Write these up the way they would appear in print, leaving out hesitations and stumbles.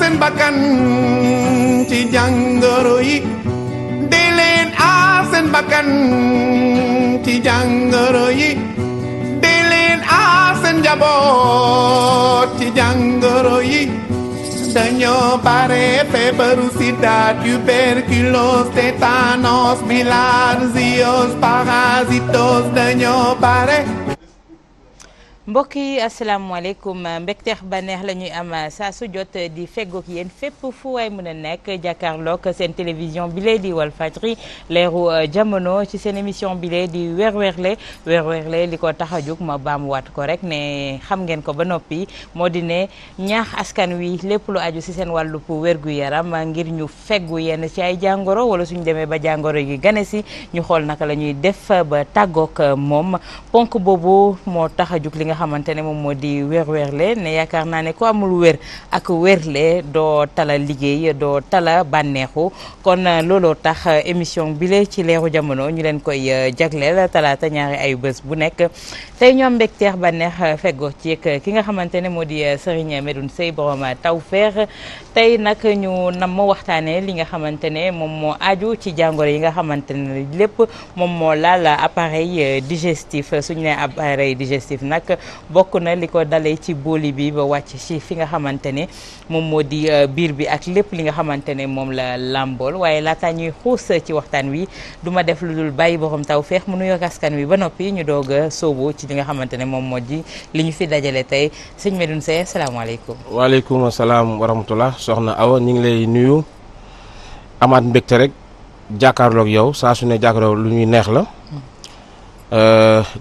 seen bakkan ci jàngoro yi dee leen aar seen bakkan ci jàngoro yi dee leen aar seen njaboot ci jàngoro yi dañoo bare feebaru sida tuberculose tétanos bilharziose parasitos dañoo bare. mbokk yi asalaamaaleykum mbégteex bànneex la ñuy am saa su jot di feggoog yéen fépp fu waay mën a nekk jàkkaarloog seen télévision bi lee di Walfadjri leeru jamono ci seen émission bi lee di weer-weerle li ko tax a jóg ma baamuwaat ko rek ne xam ngeen ko ba noppi moo di ne ñaax askan wi lépp lu aju si seen wàllu wérgu yaram ngir ñu feggu yenn ci ay jàngoro wala suñu demee ba jàngoro yi gane si ñu xool naka la ñuy def ba tàggoog moom ponk boobu moo tax a jóg li nga xamante ne moom moo di weer-weerle ne yaakaar naa ne ku amul wér ak wérle doo tala liggéey doo tala bànneexu kon looloo tax émission bile ci leeru jamono ñu leen koy jagleel talaata ñaari ay bés bu nekk tey ñoom mbégteex bànneex feggoo ci ki nga xamante ne moo di Serigne Medoune Seye borom Tawfekh tey nag ñu nam ma waxtaanee li nga xamante ne moom moo aju ci jàngoro yi nga xamante ne lépp moom moo laal appareil digestif suñu ne appareil digestif nag bokk na li ko dalee ci booli bi ba wàcc ci fi nga xamante ne moom moo di biir bi ak lépp li nga xamante ne moom la làmbool waaye laataa ñuy xuus ci waxtaan wi du ma def lu dul bàyyi borom Tawfekh mu nuyoo ak askan wi ba noppi ñu doog a sóobu ci li nga xamante ne moom moo di li ñu fi dajale tey sëñ Medoune Seye asalaamaaleykum. waaleykum salaam wa rahmatullah soxna Awa ñu ngi lay nuyu amaat mbégte rek jàkkaarloog yow saa su ne jàkkaarloog lu ñuy neex la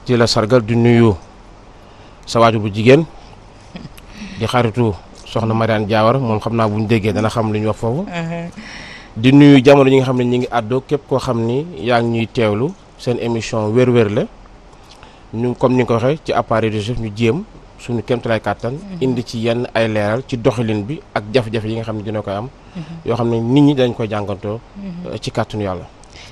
ci la sargal di nuyu. sa waaju bu jigéen di xaritu soxna Mariane Diawara moom xam naa bu ñu déggee dana xam lu ñu wax foofu. di nuyu jamono ñi nga xam ne ñi ngi àddoo képp koo xam ni yaa ngi ñuy teewlu seen émission wér-wér la ñu comme ni nga ko waxee ci appareil digestif ñu jéem suñu kéemtalaay kàttan. indi ci yenn ay leeral ci doxalin bi ak jafe-jafe yi nga xam ne dina koy am. yoo xam ne nit ñi dañ koy jàngantoo. ci kàttanu yàlla.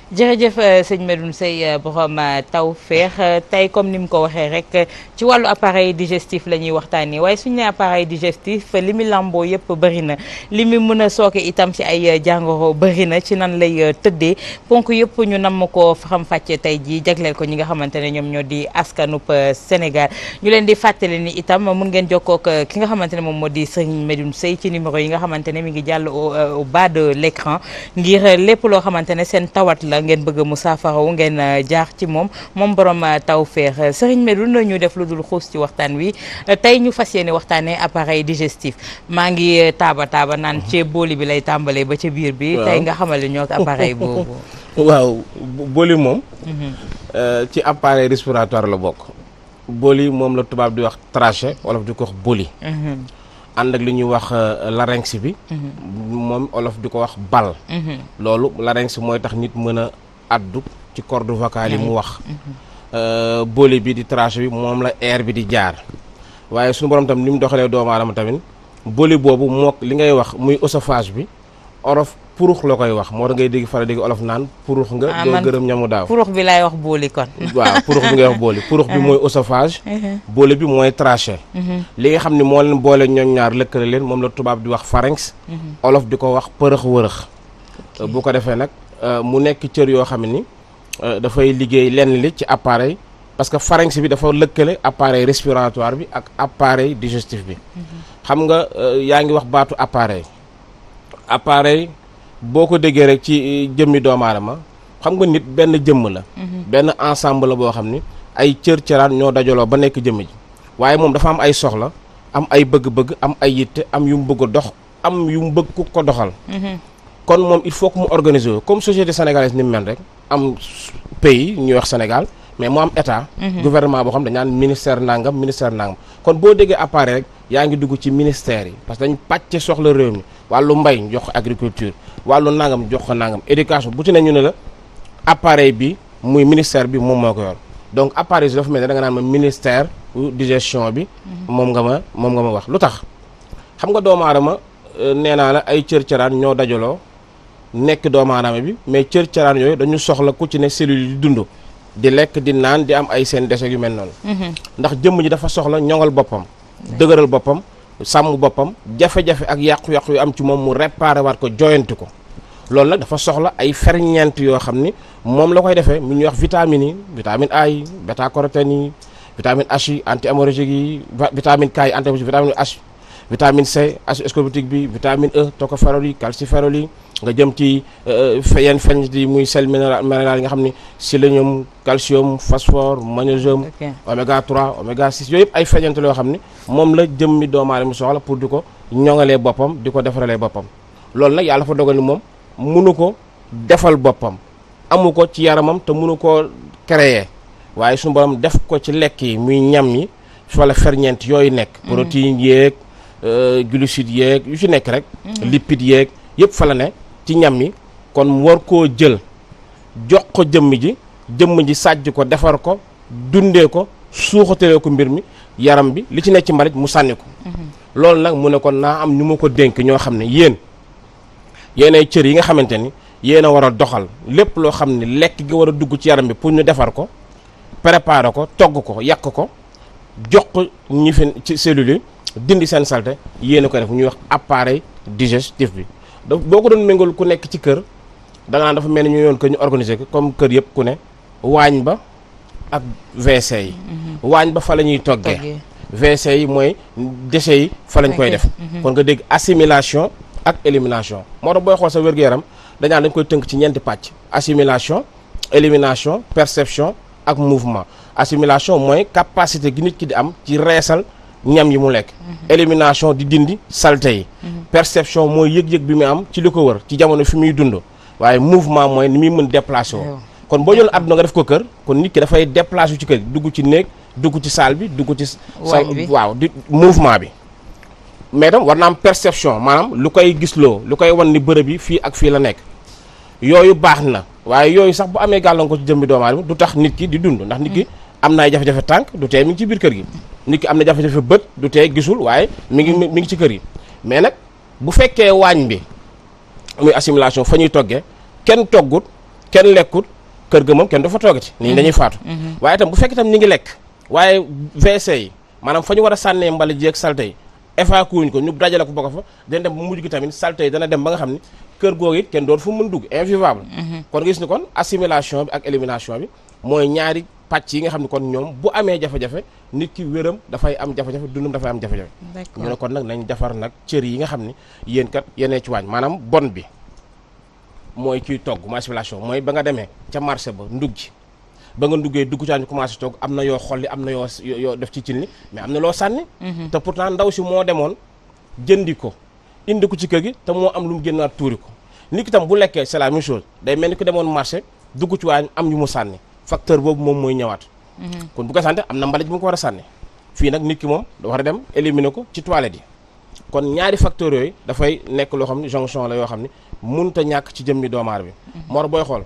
jërëjëf sëñ Medoune Seye borom Tawfekh tey comme ni mu ko waxee rek ci wàllu appareil digestif la ñuy waxtaanee waaye suñu ne appareil digestif li mu lamboo yëpp bëri na li mu mën a sooke itam ci ay jàngoro bëri na ci nan lay tëddee ponk yëpp ñu nam ko xam-fàcce tey jii jagleel ko ñi nga xamante ne ñoom ñoo di askanub Sénégal ñu leen di fàttali ni itam mun ngeen jokkoo ak ki nga xamante ne moom moo di sëñ Medoune Seye ci numéro yi nga xamante ne mi ngi jàll au bas de l'écran ngir lépp loo xamante ne seen tawat la ngeen bëgg mu saafarawu ngeen jaar ci moom borom Tawfekh Serigne Medoune ñu def lu dul xuus ci waxtaan wi tey ñu fas yéene waxtaanee appareil digestif maa ngi taaba naan ci booli bi lay tàmbalee ba ca biir bi. tey nga xamale ñoo ak appareil boobu. waaw booli moom. ci appareil respiratoire la bokk. booli moom la tubaab di wax trachée wolof di ko wax booli. ànd ak li ñuy wax larynx bi. moom olof di ko wax bal. loolu larynx mooy tax nit mën a addu ci corde vocale yi mu wax. booli bi di trachée bi moom la air bi di jaar. waaye suñu borom tam ni mu doxalee doomu aadama tamit booli boobu mook li ngay wax muy oesophage bi olof purux la koy wax moo tax ngay dégg dégg olof naan purux nga. doo gërëm ñamu daaw purux bi laay wax booli kon. waaw purux bi ngay wax booli purux bi mooy oesophage. booli bi mooy trachée. li nga xam ne moo leen boole ñoom ñaar lëkkale leen moom la tubaab di wax pharynx. olof di ko wax përëx wërëx. bu ko defee nag mu nekk cër yoo xam ni dafay liggéey lenn li ci appareil parce que pharynx bi dafa lëkkale appareil respiratoire bi ak appareil digestif bi. xam nga yaa ngi wax baatu appareil boo ko déggee rek ci jëmmi doomu aadama xam nga nit benn jëmm la. benn ensemble la boo xam ni ay cër-cëraan ñoo dajaloo ba nekk jëmm ji waaye moom dafa am ay soxla am ay bëgg-bëgg am ay yitte am yu mu bëgg a dox am yu mu bëgg ku ko doxal. kon moom il faut que mu organiser wu comme société sénégalaise ni mu mel rek am pays ñuy wax Sénégal mais mu am état. gouvernement boo xam dañ naan ministère nangam kon boo déggee appareil rek yaa ngi dugg ci ministère yi parce que dañ pàcce soxla réew mi wàllu mbay jox ko agriculture wàllu nangam jox ko nangam éducation bu ci ne ñu ne la appareil bi muy ministère bi moom moo ko yor donc appareil bi dafa mel ne da nga naan ma ministère digestion bi. moom nga ma wax lu tax xam nga doomu aadama nee naa la ay cër-cëraan ñoo dajaloo nekk doomu aadama bi mais cër-cëraan yooyu dañu soxla ku ci ne cellules yi di dund di lekk di naan di am ay seen déchets yu mel noonu. ndax jëmm ji dafa soxla ñoŋal boppam. dëgëral boppam sàmm boppam jafe-jafe ak yàqu-yàqu yu am ci moom mu réparé waat ko joyanti ko loolu nag dafa soxla ay ferñeent yoo xam ni moom la koy defee mu ñuy wax vitamines yi vitamine A yi bêta-carotène yi vitamine H yi anti-hémorragique yi vitamine K yi anti-hémorragique vitamine H vitamine C acide ascorbique bi vitamine E tocopherol yi calciférol yi nga jëm ci yenn feññit yi muy sel minéral yi nga xam ni sélénium calcium phosphore magnésium oméga 3 oméga 6 yooyu yëpp ay feññante yoo xam ni moom la jëmmi doomu aadama soxla pour di ko ñoŋalee boppam di ko defaralee boppam loolu nag yàlla fa dogal ni moom mënu ko defal boppam amu ko ci yaramam te mënu koo créer waaye suñu borom def ko ci lekk yi muy ñam yi wala ferñeent yooyu nekk protéines yeeg glucides yeeg yu ci nekk rek lipides yeeg yëpp fa la ne ci ñam yi kon mu war koo jël jox ko jëmm ji sàjj ko defar ko dundee ko suuxatalee ko mbir mi yaram bi li ci nekk ci mbalit mu sànni ko loolu nag mu ne kon naa am ñu ma ko dénk ñoo xam ne yéenay cër yi nga xamante ni yéen a war a doxal lépp loo xam ne lekk gi war a dugg ci yaram bi pour ñu defar ko préparer ko togg ko yàq ko jox ko ñi fi ci cellules yi dindi seen salte yéen a ko def ñuy wax appareil digestif bi boo ko doon méngal ku nekk ci kër da nga naan dafa mel ni ñu yoon que ñu organiser ko comme kër yëpp ku ne waañ ba ak WC yi waañ ba fa la ñuy toggee WC yi mooy déchets yi fa lañ koy def kon nga dégg assimilation ak élimination moo tax booy xool sa wér-gu-yaram dañ koy tënk ci ñeenti pàcc assimilation élimination perception ak mouvement assimilation mooy capacité gi nit ki di am ci reesal ñam yi mu lekk élimination di dindi saleté yi perception mooy yëg-yëg bi mu am ci li ko wër ci jamono fi muy dund waaye mouvement mooy ni muy mën déplacé woo kon boo jël àdduna nga def ko kër kon nit ki dafay déplacé ci kër dugg ci néeg dugg ci salle bi dugg ci waaw di mouvement bi mais tam war na am perception maanaam lu koy gisloo lu koy wan ni bërëb yi fii ak fii la nekk yooyu baax na waaye yooyu sax bu amee gàllankoor ci jëmmi doomu aadama du tax nit ki di dund ndax nit ki am na ay jafe-jafe tànk du tee mi ngi ci biir kër gi nit ki am na jafe-jafe bët du tee gisul waaye mi ngi ci kër gi mais nag bu fekkee waañ bi muy assimilation fa ñuy toggee kenn toggut kenn lekkut kër ga moom kenn du fa toggati nit ñi dañuy faatu waaye itam bu fekkee itam ñi ngi lekk waaye WC yi maanaam fa ñu war a sànnee mbalit ji ak salte yi évacué wuñ ko ñu dajale ko bokk fa dañ dem ba mujj gi tamit salte yi dana dem ba nga xam ni kër googu it kenn doon fu mën dugg invivable kon gis ni kon assimilation bi ak élimination bi mooy ñaari pàcc yi nga xam ne kon ñoom bu amee jafe-jafe nit ki wéram dafay am jafe-jafe dundam dafay am jafe-jafe ñu ne kon nag nañ defar nag cër yi nga xam ne yéen kat yenee ci waañ maanaam bon bi mooy kiy togg mooy assimilation mooy ba nga demee ca marché ba ndugg ji ba nga nduggee dugg caa ñu commencé togg am na yoo xolli am na yoo def ci cin li mais am na loo sànni te pourtant ndaw si moo demoon jëndi ko indi ko ci kër gi te moo am lu mu génnaat tuuri ko nit ki tam bu lekkee c'est la même chose day mel ni ko demoon marché dugg ci waañ am yu mu sànni facteur boobu moom mooy ñëwaat kon bu ko sànni am na mbalit bu mu ko war a sànni fii nag nit ki moom da war a dem éliminer ko ci toilette yi kon ñaari facteurs yooyu dafay nekk loo xam ne jonction la yoo xam ne mënut a ñàkk ci jëmmi doomu aadama bi moo tax booy xool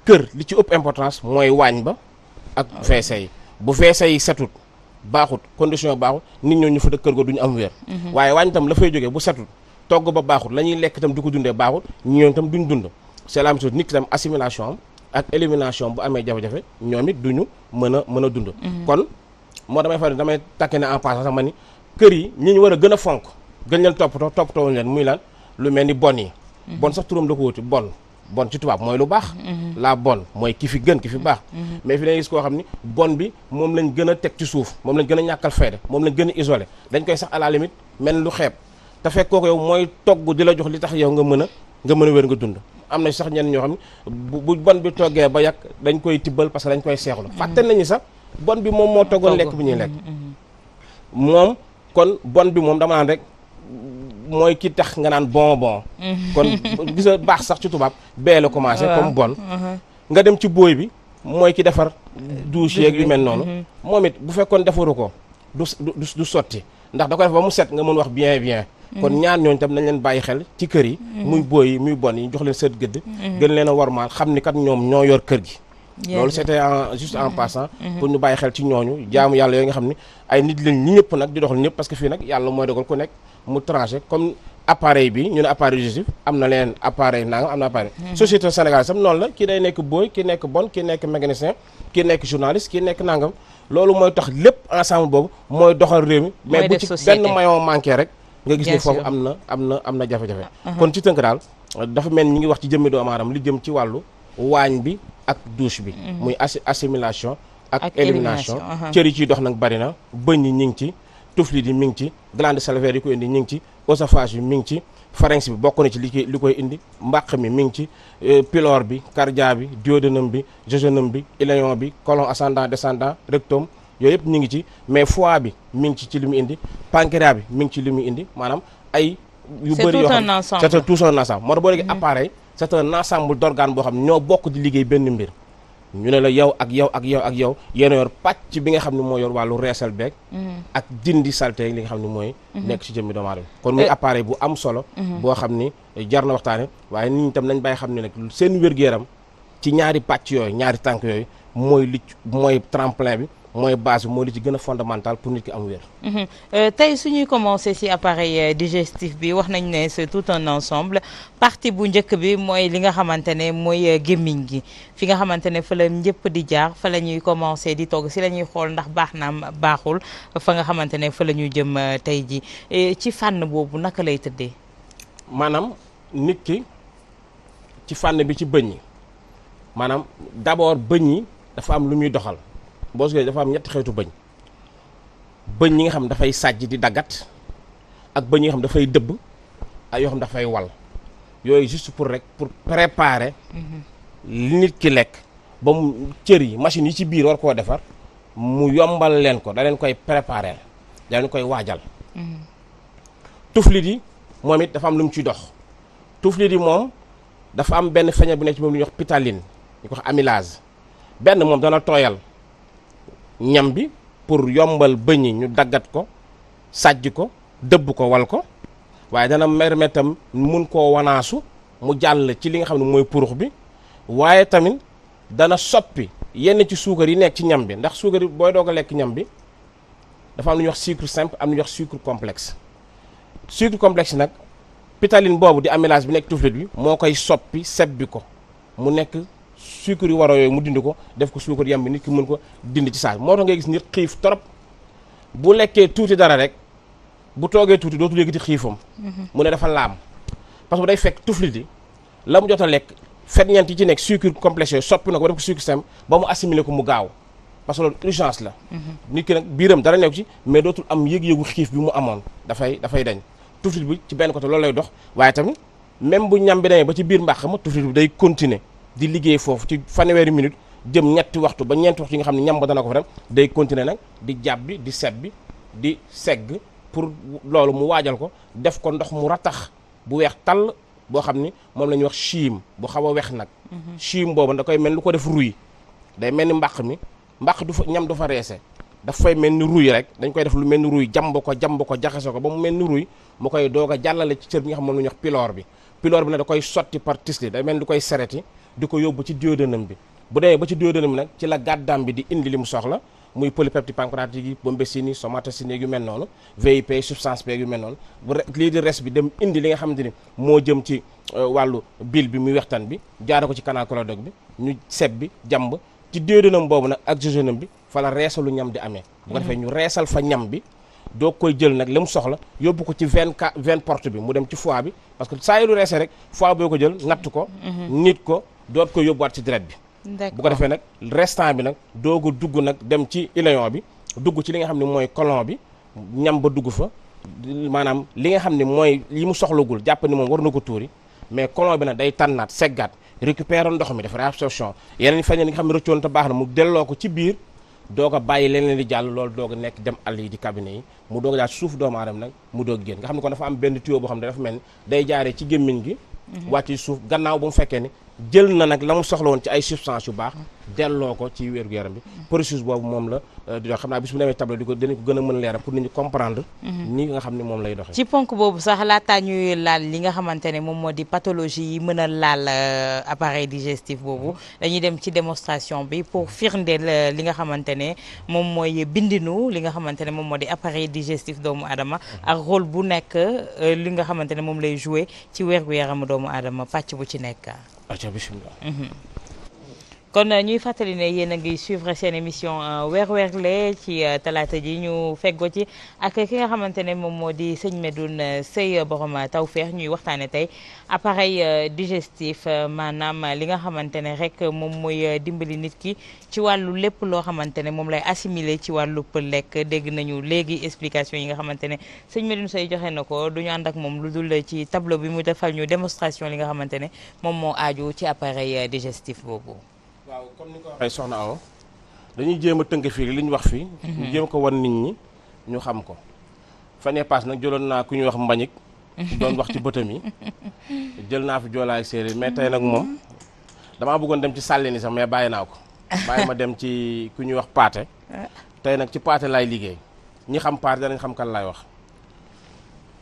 kër li ci ëpp importance mooy waañ ba ak WC yi bu WC yi setut baaxut condition baaxut nit ñoo ñu fa dëkk kër go duñu am wér waaye waañ itam la fay jógee bu setut togg ba baaxut la ñuy lekk itam di ko dundee baaxut ñoom itam duñ dund c'est la même chose nit ki itam assimilation am ak élimination bu amee jafe-jafe ñoom it duñu mën a dund kon moo damay takke ne en passant sax ma ni kër yi ñi ñu war a gën a fonk gën leen toppatoo leen muy lan lu mel ni bon yi bon sax turam da ko wuti bon ci tubaab mooy lu baax la bonne mooy ki fi gën ki fi baax mais fi dañuy gis koo xam ni bon bi moom lañ gën a teg ci suuf moom lañ gën a ñàkkal fayda moom lañ gën a isolé dañ koy sax à la limite mel lu xeeb te fekk kooku yow mooy togg di la jox li tax yow nga mën a wér nga dund am na sax ñenn ñoo xam ne bu bon bi toggee ba yàq dañ koy tibbal parce que dañ koy seexlu fàtte nañu sax bon bi moom moo toggoon lekk bi ñuy lekk moom kon bon bi moom dama naan rek mooy ki tax nga naan bon kon gis nga baax sax ci tubaab bee la commencé comme bon nga dem ci booy bi mooy ki defar douche yeeg yu mel noonu moom it bu fekkoon defaru ko du sotti ndax da ko def ba mu set nga mën wax bien kon ñaar ñooñu tam nañ leen bàyyi xel ci kër yi muy booy yi muy bon yi jox leen sët gëdd gën leen a warmaal xam ni kat ñoom ñoo yor kër gi loolu c'était juste en passant pour ñu bàyyi xel ci ñooñu jaamu yàlla yooyu nga xam ne ay nit lañ ñi ñëpp nag di doxal ñëpp parce que fii nag yàlla mooy dogal ku nekk mu tranché comme appareil bi ñu ne appareil digestif am na leen appareil nangam am na appareil société Sénégal sam noonu la kii day nekk booy kii nekk bon kii nekk mécanicien kii nekk journaliste kii nekk nangam loolu mooy tax lépp ensemble boobu mooy doxal réew mi mais bu ci benn maillon manqué rek nga gis ne foofu am na jafe-jafe kon ci tënk daal dafa mel ñi ngi wax ci jëmmi doomu aadama li jëm ci wàllu waañ bi ak douche bi muy assimilation ak élimination cër yi ciy dox nag bari na bëñ yi ñi ngi ci tuflit yi mi ngi ci glande salivaire yi ko indi ñi ngi ci oesophage bi mi ngi ci pharynx bi bokk na ci li koy indi mbàq mi mi ngi ci pylore bi cardia bi duodénum bi jéjunum bi iléon bi côlon ascendant descendant rectum yooyu yëpp ñu ngi ci mais foie bi mi ngi ci li mu indi pancréas bi mi ngi ci li mu indi maanaam ay yu bëri yoo xam c'est tout un ensemble moo tax boo léegi appareil c'est un ensemble d'organes boo xam ne ñoo bokk di liggéey benn mbir ñu ne la yow ak yow ak yow ak yow yéen a yor pàcc bi nga xam ne moo yor wàllu reesal beeg ak dindi saleté li nga xam ne mooy nekk ci jëmmi doomu aadama kon muy appareil bu am solo boo xam ni jar na waxtaane waaye nit ñi tam nañ bàyyi xam ne nag seen wér-gu-yaram ci ñaari pàcc yooyu ñaari tànk yooyu mooy tremplin bi mooy base bi mooy li ci gën a fondamental pour nit ki am wér. tey suñuy commencé ci appareil digestif bi wax nañ ne c'est tout un ensemble partie bu njëkk bi mooy li nga xamante ne mooy gémmiñ gi fi nga xamante ne fa la ñëpp di jaar fa la ñuy commencé di togg ci la ñuy xool ndax baax naam baaxul fa nga xamante ne fa la ñuy jëm tey ji ci fànn boobu naka lay tëddee. maanaam nit ki ci fànn bi ci bëñ yi maanaam d'abord bëñ yi dafa am lu muy doxal. boo sugee dafa am ñetti xeetu bëñ yi nga xam dafay sàjj di daggat ak bëñ yi nga xam dafay dëbb ak yoo xam dafay wal yooyu juste pour préparer li nit ki lekk ba mu cër yi machine yi ci biir war koo defar mu yombal leen ko da leen koy préparer da leen koy waajal tuflit yi moom it dafa am lu mu ciy dox tuflit yi moom dafa am benn feñe bu nekk ci moom lu ñuy wax pitaline ñu ko wax amylase benn moom dana tooyal ñam bi pour yombal bëñ yi ñu daggat ko sàjj ko dëbb ko wal ko waaye dana mermetam mun koo wanaasu mu jàll ci li nga xam ne mooy purux bi waaye tamit dana soppi yenn ci suukar yi nekk ci ñam bi ndax suukar yi booy doog a lekk ñam bi dafa am lu ñuy wax sucre simple am lu ñuy wax sucre complexe nag pitaline boobu di amylase bi nekk tuflit bi moo koy soppi sebbi ko mu nekk sucre yu waroo yooyu mu dindi ko def ko suukar yam bi nit ki mën ko dindi ci saa moo tax ngay gis nit xiif trop bu lekkee tuuti dara rek bu toogee tuuti dootul yëkkati xiifam mu ne dafa laam parce que day fekk tuflit yi la mu jot a lekk ferñeent yi ci nekk sucre complexe yooyu soppi na ko def ko sucre simple ba mu assimiler ko mu gaaw parce que loolu urgence la nit ki nag biiram dara nekk ci mais dootul am yëg-yëgu xiif bi mu amoon dafay dañ tuflit bi ci benn côté loolu lay dox waaye tamit même bu ñam bi demee ba ci biir mbàq ma tuflit bi day continuer di liggéey foofu ci fanweeri minute jëm ñetti waxtu ba ñeenti waxtu yi nga xam ne ñam ba dana ko fa dem day continuer nag di jàbbi di sebbi di segg pour loolu mu waajal ko def ko ndox mu ratax bu weex tàll boo xam ni moom la ñuy wax chim bu xaw a weex nag chim boobu da koy mel lu ko def ruy day mel ni mbàq du fa ñam du fa reese daf fay mel ni ruy rek dañ koy def lu mel ni ruy jàmb ko jaxase ko ba mu mel ni ruy mu koy doog a jàllale ci cër bi nga xam moom la ñuy wax pylore bi nag da koy sotti par tisli day mel ni du koy sereti di ko yóbbu ci duodénum bi bu demee ba ci duodénum bi nag ci la gàddaam bi di indi li mu soxla muy polypeptide pancréatique yi bombécine somatosine yu mel noonu VIP substance P yu mel noonu lii di res bi dem indi li nga xamante ni moo jëm ci wàllu bile bi muy wextaan bi jaare ko ci canal choroïdique bi ñu seb bi jàmb ci duodénum boobu nag ak jéjunum bi fa la reesalu ñam di amee bu ko defee ñu reesal fa ñam bi doo koy jël nag li mu soxla yóbbu ko ci veine porte bi mu dem ci foie bi parce que saa yu lu reesee rek foie boo ko jël natt ko nit ko doot ko yóbbuwaat ci deret bi bu ko defee nag restant bi nag dooga dugg nag dem ci iléon bi dugg ci li nga xam ne mooy côlon bi ñam ba dugg fa maanaam li nga xam ne mooy li mu soxlagul jàpp ni moom war na ko tuuri mais côlon bi nag day tànnaat seggaat récupérer ndox mi dafa réabsorption yeneen feñe li nga xam ne rëccoon te baax na mu delloo ko ci biir doog a bàyyi leneen di jàll loolu doog a nekk dem àll yi di cabinet yi mu doog a jaar suuf doomu aadama nag mu doog génn nga xam ne kon dafa am benn tuyau boo xam ne dafa mel ni day jaaree ci gémmiñ gi wàcc ci suuf gannaaw bu mu fekkee ni jël na nag la mu soxla woon ci ay substance yu baax delloo ko ci wér-gu-yaram bi processus boobu moom la di dox xam naa bis bu demee table dinañ ko gën a mën leeral pour nit ñi comprendre ni nga xam ne moom lay doxee ci ponk boobu sax laataa ñuy laal li nga xamante ne moom moo di pathologie yi mën a laal appareil digestif boobu dañuy dem ci démonstration bi pour firndeel li nga xamante ne moom mooy bindinu li nga xamante ne moom moo di appareil digestif doomu aadama ak rôle bu nekk li nga xamante ne moom lay jouer ci wér-gu-yaramu doomu aadama pàcc bu ci nekk aca bismillah kon ñuy fàttali ne yéen a ngi suivre seen émission weer weerle ci talaata ji ñu feggoo ci ak ki nga xamante ne moom moo di sëñ Medoune Seye borom Tawfekh ñuy waxtaane tey appareil digestif maanaam li nga xamante ne rek moom mooy dimbali nit ki ci wàllu lépp loo xamante ne moom lay assimiler ci wàllu lekk. dégg nañu léegi explication yi nga xamante ne sëñ Medoune Seye joxe na ko du ñu ànd ak moom lu dul ci tableau bi mu defal ñu démonstration li nga xamante ne moom moo aaju ci appareil digestif boobu. waaw comme ni ko waxee soxna Awa dañuy jéem a tënk fii li ñu wax fii. ñu jéem ko wan nit ñi ñu xam ko. fan yii paas nag jëloon naa ku ñuy wax mbañik doon wax ci bëtam yi jël naa fi joolaay séeréer mais tey nag moom damaa bëggoon dem ci sàlli ni sax mais bàyyi naa ko bàyyi ma dem ci ku ñuy wax paate tey nag ci paate laay liggéey ñi xam paate danañ xam kan laay wax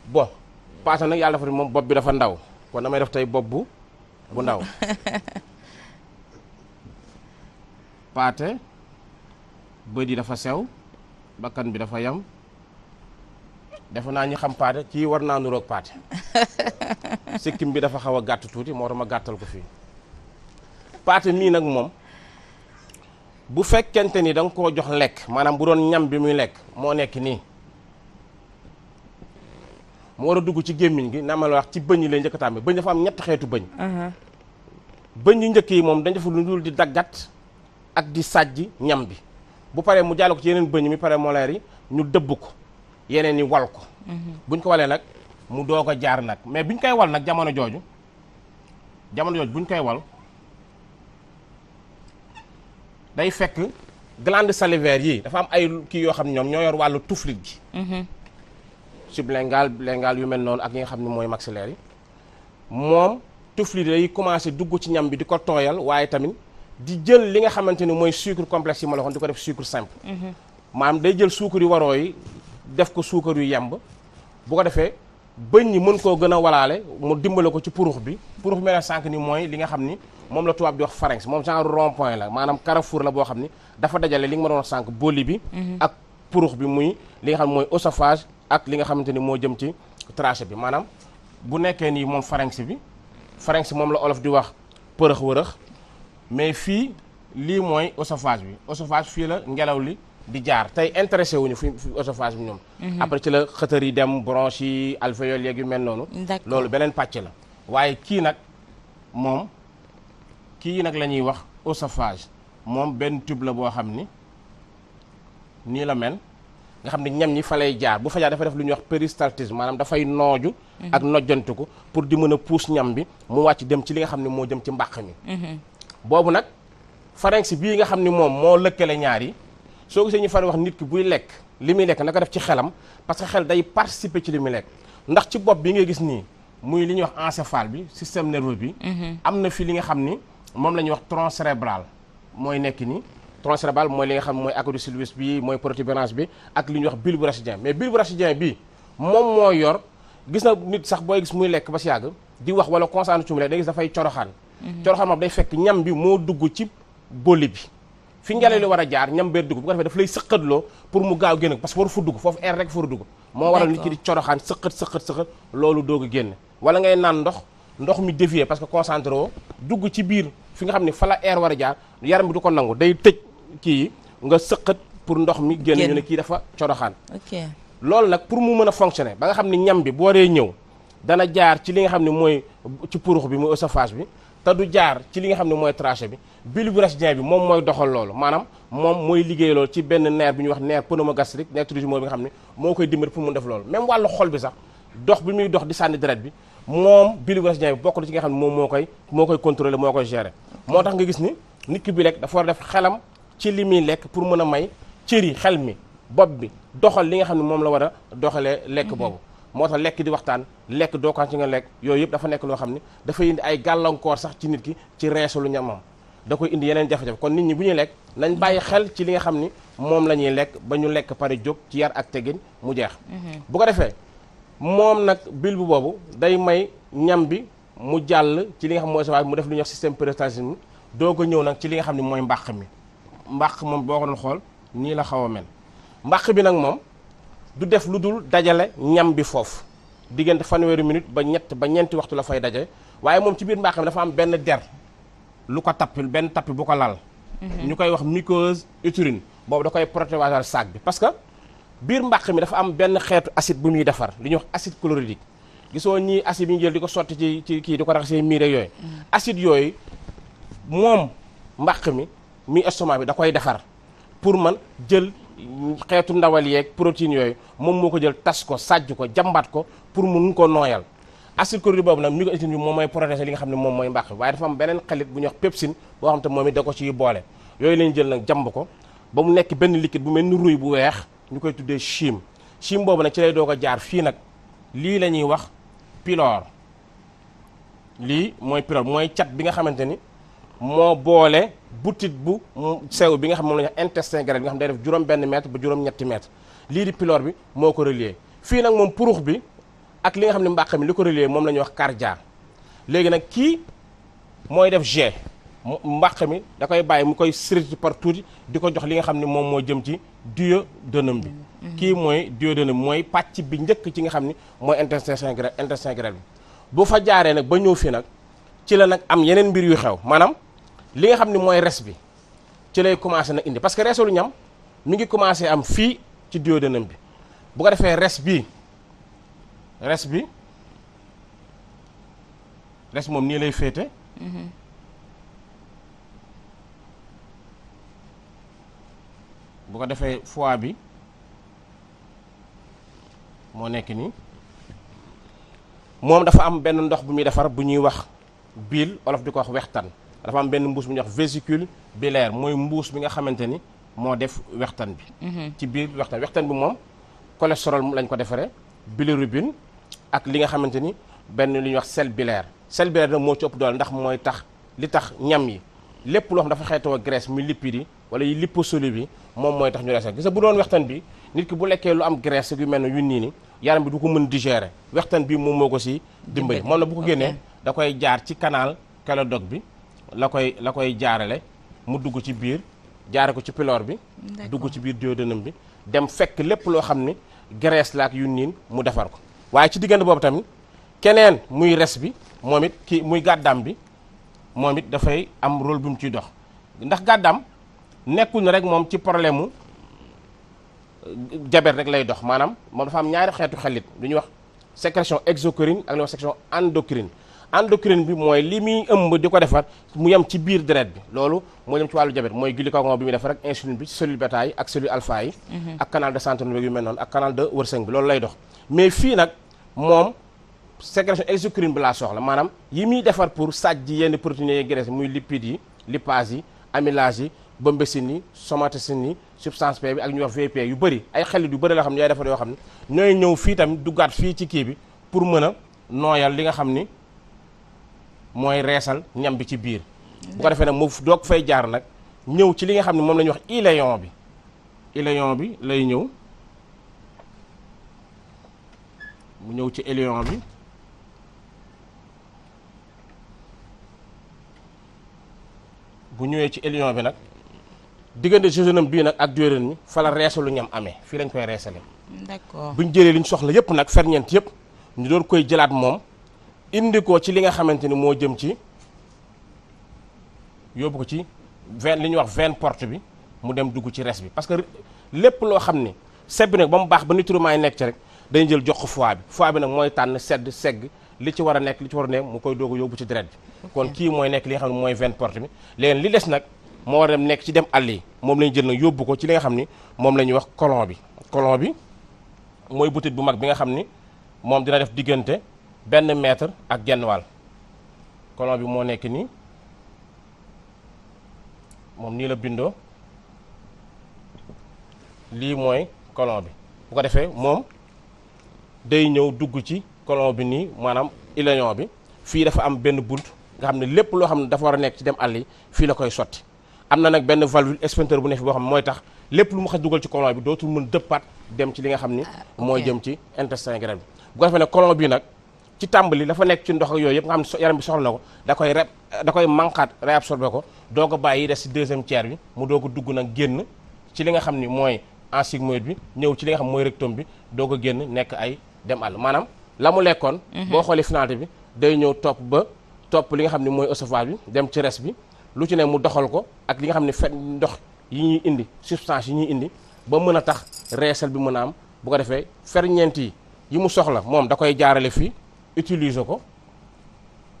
bon paate nag yàlla dafa moom bopp bi dafa ndaw kon damay def tey bopp bu ndaw paate bët yi dafa sew bakkan bi dafa yam defe naa ñi xam paate kii war naa nuroog paate sikkim bi dafa xaw a gàtt tuuti moo tax ma gàttal ko fii paate mii nag moom bu fekkente ni da nga koo jox lekk maanaam bu doon ñam bi muy lekk moo nekk nii mu war a dugg ci gémmiñ gi na ma la wax ci bëñ yi lay njëkk a tàmbi bëñ dafa am ñetti xeetu bëñ bëñ yu njëkk yi moom dañ def lu dul di daggat ak di sàjji ñam bi bu paree mu jàll ko ci yeneen bëñ mi pare molaire yi ñu dëbb ko yeneen yi wal ko buñ ko walee nag mu doog a jaar nag mais buñ koy wal nag jamono jooju buñ koy wal day fekk glande salivaire yi dafa am ay kii yoo xam ne ñoom ñoo yor wàllu tuflit gi sublingual lingual yu mel noonu ak yi nga xam ne mooy maxillaire yi moom tuflit yi commencé dugg ci ñam bi di ko tooyal waaye tamit di jël li nga xamante ni mooy sucre complexe yi ma la waxoon di ko def sucre simple maanaam day jël suukar yu waroo yi def ko suukar yu yemb bu ko defee bëñ ñi mën koo gën a walaale mu dimbale ko ci purux bi mel na sànq ni mooy li nga xam ni moom la tubaab di wax pharynx moom genre rond point la maanaam carrefour la boo xam ni dafa dajale li nga ma doon sànq boli bi ak purux bi muy li nga xam ne mooy oesophage ak li nga xamante ni moo jëm ci trachée bi maanaam bu nekkee nii moom pharynx moom la olof di wax përëx wërëx mais fii lii mooy oesophage fii la ngelaw li di jaar tey intéressé wuñu fi oesophage bi ñoom après ci la xëtër yi dem bronche yi alvéoles yeeg yu mel noonu loolu beneen pàcc la waaye kii nag la ñuy wax oesophage moom benn tube la boo xam ni nii la mel nga xam ne ñam ñi fa lay jaar bu fa jaar dafa def lu ñuy wax péristaltisme maanaam dafay nooju ak nojjantu ko pour di mën a puus ñam bi mu wàcc dem ci li nga xam ne moo jëm ci mbàq mi boobu nag pharynx bii nga xam ni moom moo lëkkale ñaar yi soo gisee ñu fari wax nit ki buy lekk li muy lekk na ko def ci xelam parce que xel day participer ci li muy lekk ndax ci bopp bi nga gis nii muy li ñuy wax encéphale bi système nerveux bi am na fi li nga xam ni moom la ñuy wax tronc cérébral mooy nekk nii tronc cérébral mooy li nga xam mooy aqueduc sylvius bi mooy protubérance bi ak li ñuy wax bulbe rachidien mais bulbe rachidien bi moom moo yor gis na nit sax booy gis muy lekk ba si yàgg di wax wala concentré ci mu lekk day gis dafay coroxaan coroxaan moom day fekk ñam bi moo dugg ci boli bi fi ngelaw li war a jaar ñam bee dugg bu ko defee daf lay sëqatloo pour mu gaaw génn parce que waru fu dugg foofu air rek faru dugg moo waral nit ki di coroxaan sëqat loolu doog a génn wala ngay naan ndox mi dévier parce que concentré woo dugg ci biir fi nga xam ne fa la air war a jaar yaram bi du ko nangu day tëj kii yi nga sëqat pour ndox mi génn ñu ne kii dafa coroxaan loolu nag pour mu mën a fonctionner ba nga xam ne ñam bi boo dee ñëw dana jaar ci li nga xam ne mooy ci purux bi muy oesophage bi te du jaar ci li nga xam ne mooy trachée bi bulbe rachidien bi moom mooy doxal loolu maanaam moom mooy liggéey loolu ci benn nerf bi ñuy wax nerf pneumogastrique nerf trijumeau bi nga xam ne moo koy dimbali pour mu def loolu même wàllu xol bi sax dox bi muy dox di sànni deret bi moom bulbe rachidien bi bokk na ci nga xam ne moom moo koy contrôler moo koy gérer moo tax nga gis ni nit ki bi lekk dafa war a def xelam ci li muy lekk pour mën a may cër yi xel mi bopp bi doxal li nga xam ne moom la war a doxalee lekk boobu moo tax lekk di waxtaan lekk dookaan ci nga lekk yooyu yëpp dafa nekk loo xam ne dafay indi ay gàllankoor sax ci nit ki ci reesalu ñamam da koy indi yeneen jafe-jafe kon nit ñi bu ñuy lekk nañ bàyyi xel ci li nga xam ni moom la ñuy lekk ba ñu lekk pare jóg ci yar ak teggin mu jeex bu ko defee moom nag bulbe boobu day may ñam bi mu jàll ci li nga xam mooy sa mu def lu ñuy wax système péristaltisme doog a ñëw nag ci li nga xam ne mooy mbàq mi mbàq moom boo ko doon xool nii la xaw a mel mbàq bi nag moom du def lu dul dajale ñam bi foofu diggante fanweeri minute ba ñeenti waxtu la fay daje waaye moom ci biir mbàq mi dafa am benn der lu ko tappil benn tappi bu ko lal ñu koy wax muqueuse utérine boobu da koy protéger sac bi parce que biir mbàq mi dafa am benn xeetu acide bu muy defar li ñuy wax acide chlorhydrique gisoo ñii acide yi ñu jël di ko sotti ci kii di ko raxasee miir yooyu acide yooyu moom mbàq mi mi estomac bi da koy defar pour man jël xeetu ndawal yeeg protéines yooyu moom moo ko jël tas ko sàjj ko jambat ko pour mun ko nooyal acide chlorhydrique boobu nag muqueuse utérine bi moom mooy protéger li nga xam ne moom mooy mbàq bi waaye dafa am beneen xalit bu ñuy wax pepsine boo xam te moom it da ko ciy boole yooyu lañ jël nag jamb ko ba mu nekk benn liquide bu mel ni ruy bu weex ñu koy tuddee chyme boobu nag ci lay doog a jaar fii nag lii la ñuy wax pylore lii mooy pylore mooy cat bi nga xamante ni moo boole butit bu sew bi nga xam moom la ñuy wax intestin grêle bi nga xam day def juróom benn mètre ba juróom ñetti mètre lii di pylore bi moo ko relier fii nag moom purux bi ak li nga xam ne mbàq mi li ko relier moom la ñuy wax cardia léegi nag kii mooy def G mbàq mi da koy bàyyi mu koy siriti par tuuti di ko jox li nga xam ne moom moo jëm ci duodénum bi kii mooy duodénum mooy pàcc bi njëkk ci nga xam ni mooy intestin grêle bi bu fa jaaree nag ba ñëw fii nag ci la nag am yeneen mbir yu xew maanaam li nga xam ne mooy res bi ci lay commencé nag indi parce que resalu ñam mi ngi commencé am fii ci duodénum bi bu ko defee res moom nii lay féete bu ko defee foie bi moo nekk nii moom dafa am benn ndox bu muy defar bu ñuy wax bile olof di ko wax wextan dafa am benn mbuus bu ñuy wax vésicule biliaire mooy mbuus bi nga xamante ni moo def wextan bi ci biir wextan bi moom cholestérol lañ ko defaree bilirubine ak li nga xamante ni benn li ñuy wax sel biliaire nag moo ci ëpp doole ndax mooy tax li tax ñam yi lépp loo xam dafa xeetoo graisse muy lipides yi wala yi liposoluble bi moom mooy tax ñu reesal gis nga bu doon wextan bi nit ki bu lekkee lu am graisse yu mel ne yu nii ni yaram bi du ko mën digérer wextan bi moom moo ko si dimbali moom na bu ko génnee da koy jaar ci canal kélodoque bi la koy jaarale mu dugg ci biir jaare ko ci pylore bi dugg ci biir duodénum bi dem fekk lépp loo xam ni graisse la ak yu niin mu defar ko waaye ci diggante boobu tamit keneen muy res bi moom it kii muy gàddaam bi moom it dafay am rôle bu mu ciy dox ndax gàddaam nekkul na rek moom ci problème mu diabète rek lay dox maanaam moom dafa am ñaari xeetu xelit lu ñuy wax sécrétion exocrine ak li ñuy wax sécrétion endocrine bi mooy li muy ëmb di ko defar mu yem ci biir deret bi loolu moo yem ci wàllu diabète mooy glucagon bi muy defar ak insuline bi ci cellule bêta yi ak cellule alpha yi ak canal de centrone yu mel noonu ak canal de Wurtzeng bi loolu lay dox mais fii nag moom sécrétion exocrine bi laa soxla maanaam yi muy defar pour sàjj yenn protéines yi graisse muy lipides yi lipase yi amylase yi bombécine yi somatosine yi substance P bi ak ñuy wax VP yu bëri ay xelit yu bëri la xam ne yaay defar yoo xam ne ñooy ñëw fii tamit duggaat fii ci kii bi pour mën a nooyal li nga xam ni mooy reesal ñam bi ci biir bu ko defee nag moo doog fay jaar nag ñëw ci li nga xam ne moom la ñuy wax iléon bi lay ñëw mu ñëw ci iléon bi bu ñëwee ci iléon bi nag diggante jejunum bii nag ak duodénum mi fa la reesalu ñam amee fii lañ koy reesale d'accord bu ñu jëlee li ñu soxla yépp nag ferñeent yépp ñu doon koy jëlaat moom indi ko ci li nga xamante ni moo jëm ci yóbbu ko ci veine li ñuy wax veine porte bi mu dem dugg ci res bi parce que lépp loo xam ni sedd nag ba mu baax ba nutriments yi nekk ci rek dañu jël jox ko foie bi nag mooy tànn sedd segg li ci war a nekk li ci war a nekk mu koy doog a yóbbu ci deret bi kon kii mooy nekk li nga xam ne mooy veine porte bi léegi li des nag moo war a dem nekk ci dem àll yi moom lañu jël nag yóbbu ko ci li nga xam ni moom la ñuy wax côlon bi mooy butit bu mag bi nga xam ni moom dina def diggante benn mètre ak genn wàll côlon bi moo nekk nii moom nii la bindoo lii mooy côlon bi bu ko defee moom day ñëw dugg ci côlon bi nii maanaam iléon bi fii dafa am benn bunt nga xam ne lépp loo xam ne dafa war a nekk ci dem àll yi fii la koy sotti am na nag benn valvule extincteur bu nekk fi boo xam ne mooy tax lépp lu mu xas dugal ci côlon bi dootul mën dëppaat dem ci li nga xam ni mooy jëm ci intestin grêle bi bu ko defee nag côlon bi nag ci tàmbali dafa nekk ci ndox ak yooyu yëpp nga xam ne yaram bi soxla na ko da koy manquaat réabsorbé ko doo ko bàyyi des ci deuxième tiers bi mu doo ko dugg nag génn ci li nga xam ni mooy en sigmoïde bi ñëw ci li nga xam mooy rectum bi doo ko génn nekk ay dem àll maanaam la mu lekkoon boo xoolee finalité bi day ñëw topp li nga xam ni mooy œsophage bi dem ci res bi lu ci ne mu doxal ko ak li nga xam ne ndox yi ñuy indi substance yi ñuy indi ba mën a tax reesal bi mën a am bu ko defee ferñeent yi mu soxla moom da koy jaarale fii utiliser ko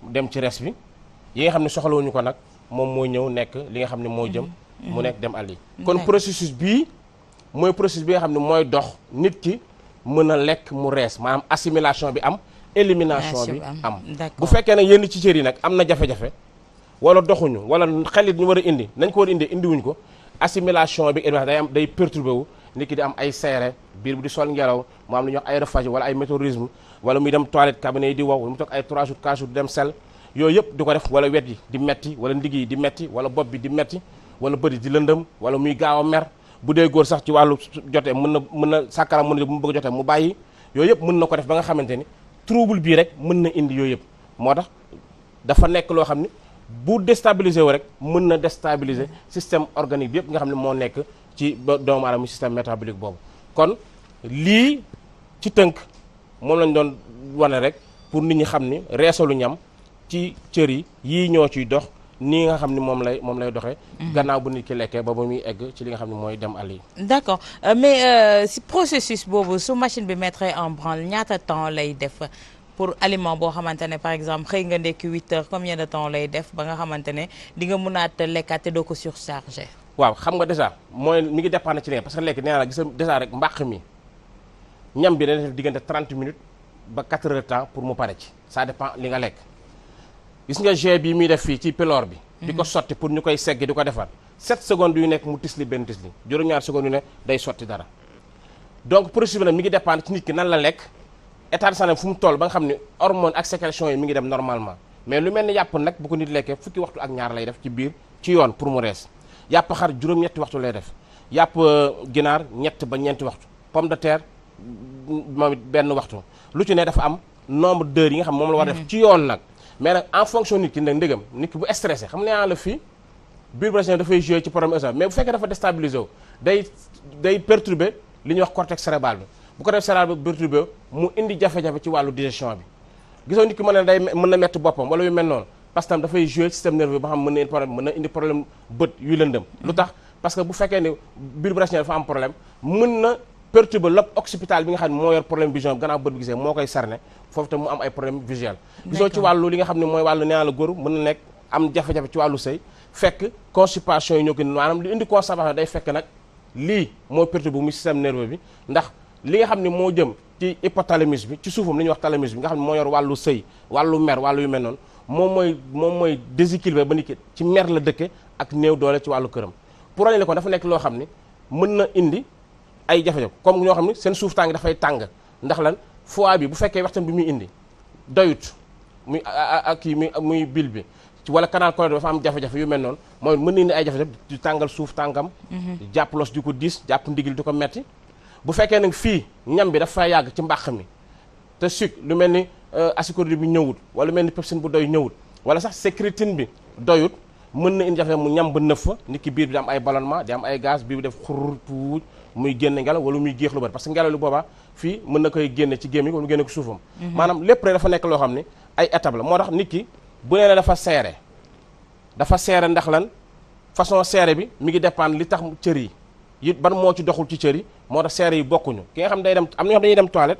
dem ci res bi yi nga xam ne soxlawuñu ko nag moom moo ñëw nekk li nga xam ne moo jëm mu nekk dem àll yi kon processus bii mooy processus bi nga xam ne mooy dox nit ki mën a lekk mu rees maanaam assimilation bi am élimination bi am bu fekkee ne yenn ci cër yi nag am na jafe-jafe wala doxuñu wala xelit ñu war a indi nañ ko war a indi indiwuñ ko assimilation bi day perturbé wu nit ki di am ay seere biir bi di sol ngelaw mu am lu ñuy wax aérophagie wala ay météorisme wala muy dem toilette cabinet yi di wow wala mu toog ay 3 jours 4 jours di dem sel yooyu yëpp di ko def wala wet yi di metti wala ndigg yi di metti wala bopp bi di metti wala bëri di lëndëm wala muy gaaw a mer bu dee góor sax ci wàllu jotee mën na sàkkara mën na bu mu bëgg jotee mu bàyyi yooyu yëpp mën na ko def ba nga xamante ni trouble bii rek mën na indi yooyu yëpp moo tax dafa nekk loo xam ni bu déstabiliser wu rek mën na déstabiliser système organique bi yëpp nga xam ne moo nekk ci doomu aadama système métabolique boobu kon lii ci tënk moom lañ doon wane rek pour nit ñi xam ni reesalu ñam ci cër yi yii ñoo ciy dox nii nga xam ni moom lay doxee gannaaw bu nit ki lekkee ba muy egg ci li nga xam ne mooy dem àll yi d'accord mais si processus boobu su machine bi mettre en branle ñaata temps lay def pour aliment boo xamante ne par exemple xëy nga ndekki 8 heures combien de temps lay def ba nga xamante ne di nga mënaat lekkaat te doo ko surchargé waaw xam nga déjà mooy mi ngi dépendre ci ne parce que lekk nee naa gis déjà rek mbàq mi ñam bi dana def diggante 30 minutes ba 4 heures de temps pour mu pare ci ça dépend li nga lekk gis nga jet bi muy def fii ci peloor bi di ko sotti pour ñu koy segg di ko defar 7 secondes yu nekk mu tisli benn tisli juróom-ñaar secondes yu ne day sotti dara donc processus bi nag mi ngi dépendre ci nit ki nan la lekk état de santé fu mu toll ba nga xam ne hormone ak sécrétion yi mi ngi dem normalement mais lu mel ni yàpp nag bu ko nit lekkee fukki waxtu ak ñaar lay def ci biir ci yoon pour mu rees yàpp xar juróom-ñetti waxtu lay def yàpp ginaar ñett ba ñeenti waxtu pomme de terre moom it benn waxtu lu ci ne dafa am nombre d'heures yi nga xam moom la war def ci yoon nag mais nag en fonction nit ki nag ndëgam nit ki bu stressé xam ne yaa la fii biir brasier dafay jouer ci problème état mais bu fekkee dafa déstabilisé wu day perturber li ñuy wax cortex cérébral bi bu cortex cérébral bi perturbé mu indi jafe-jafe ci wàllu digestion bi gisoo nit ki mën na metti boppam wala yu mel noonu parce que tam dafay jouer système nerveux ba xam mën na indi problème bët yu lëndëm lu tax parce que bu fekkee ne biir brasier dafa am problème mën na perturber lobe occipital bi nga xam ne moo yor problème vision gannaaw bët bi gisee moo koy cerner foofu tam mu am ay problème visuel gisoo ci wàllu li nga xam ne mooy wàllu nee la góor mën na nekk am jafe-jafe ci wàllu sëy fekk constipation yi ñoo ko maanaam li indi constipation day fekk nag lii moo perturber muy système nerveux bi ndax li nga xam ne moo jëm ci hypothalamus bi ci suufam li ñuy wax thalamus bi nga xam ne moo yor wàllu sëy wàllu mer wàllu yu mel noonu moom mooy déséquilibré ba nit ki ci mer la dëkke ak néew doole ci wàllu këram pour añle ko dafa nekk loo xam ne mën na indi ay jafe-jafe comme ñoo xam ne seen suuf tàng dafay tàng ndax lan foie bi bu fekkee waxtaan bi muy indi doyut muy ak kii muy bil bi wala canal correcteur dafa am jafe-jafe yu mel noonu mooy mën na indi ay jafe-jafe di tàngal suuf tànkam jàpp los di ko diis jàpp ndigil di ko metti bu fekkee nag fii ñam bi dafa yàgg ci mbàq mi te sucre lu mel ni acide bi ñëwut wala lu mel ni pepsine bu doy ñëwut wala sax sécrétine bi doyut mën na indi jafe-jafe mu ñam ba nëf fa nit ki biir bi di am ay ballonnement di am ay gaz biir bi def xurur puuj muy génne ngelaw wala muy géex lu bari parce que ngelaw li boobaa fii mën na koy génne ci gémmiñ wala mu génne ko suufam maanaam lépp rek dafa nekk loo xam ne ay étape la moo tax nit ki bu nee ne dafa seere ndax lan façon seere bi mi ngi dépendre li tax cër yi it ban moo ci doxul ci cër yi moo tax seere yi bokkuñu ki nga xam day dem am na ñoo xam dañuy dem toilette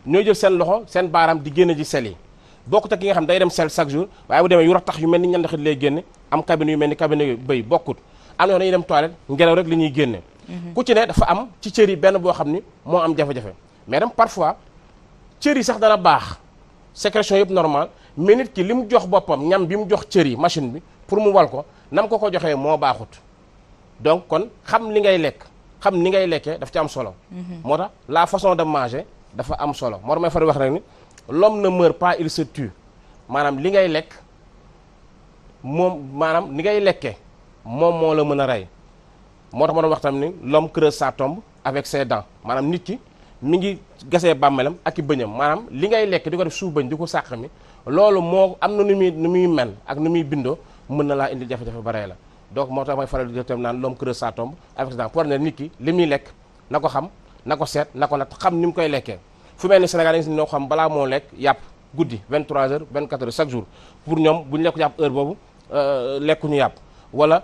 ñooy jël seen loxo seen baaraam di génne ji sel yi bokkut ak ki nga xam day dem sel chaque jour waaye bu demee yu rattax yu mel ni ñandaxit lay génne am cabinet yu mel ni cabinet yu bëy bokkut am na ñoo dañuy dem toilette ngelaw rek li ñuy génne ku ci ne dafa am ci cër yi benn boo xam ni moo am jafe-jafe mais dem parfois cër yi sax dana baax sécrétion yëpp normal mais nit ki li mu jox boppam ñam bi mu jox cër yi machine bi pour mu wal ko nam ko joxee moo baaxut donc kon xam li ngay lekk xam ni ngay lekkee daf ci am solo moo tax la façon de manger dafa am solo moo tax may fari wax rek ni l'homme ne meurt pas il se tue maanaam li ngay lekk moom maanaam ni ngay lekkee moom moo la mën a rey moo tax ma doon wax tam ni l'homme creuse sa tombe avec ses dents maanaam nit ki mi ngi gasee bàmmeelam ak i bëñam maanaam li ngay lekk di ko def suuf bëñ di ko sàq mi loolu moo am na nu muy mel ak nu muy bindoo mën na laa indi jafe-jafe ba rey la donc moo tax may faral di tam naan l'homme creuse sa tombe avec ses dents pour ne nit ki li muy lekk na ko xam na ko seet na ko nat xam ni mu koy lekkee fu mel ni Sénégal yi ñoo xam balaa moo lekk yàpp guddi 23h 24h chaque jour pour ñoom bu ñu lekk yàpp heure boobu lekkuñu yàpp wala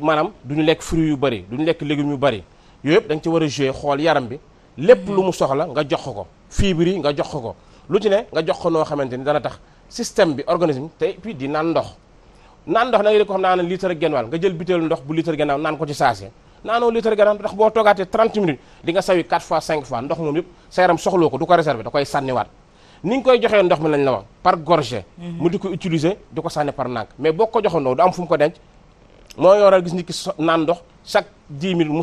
maanaam du ñu lekk fruits yu bëri du ñu lekk légumes yu bëri yooyu yëpp da nga ci war a jouer xool yaram bi lépp lu mu soxla nga jox ko fibre yi nga jox ko lu ci ne nga jox ko noo xamante ni dana tax système bi organisme te puis di naan ndox naan ndox da nga ko xam naa ne litre ak genn wàll nga jël butéelu ndox bu litre gannaaw naan ko ci saase naanoo litre gannaaw ndax boo toogaatee 30 minutes di nga sawi 4 fois 5 fois ndox moom yëpp sa yaram soxloo ko du ko réserver da koy sànniwaat ni nga koy joxee ndox mi lañ la wax par gorgée mu di ko utiliser di ko sànni par nànk mais boo ko joxandoo du am fu mu ko denc moo yoral gis nit ki naan ndox chaque 10 minutes mu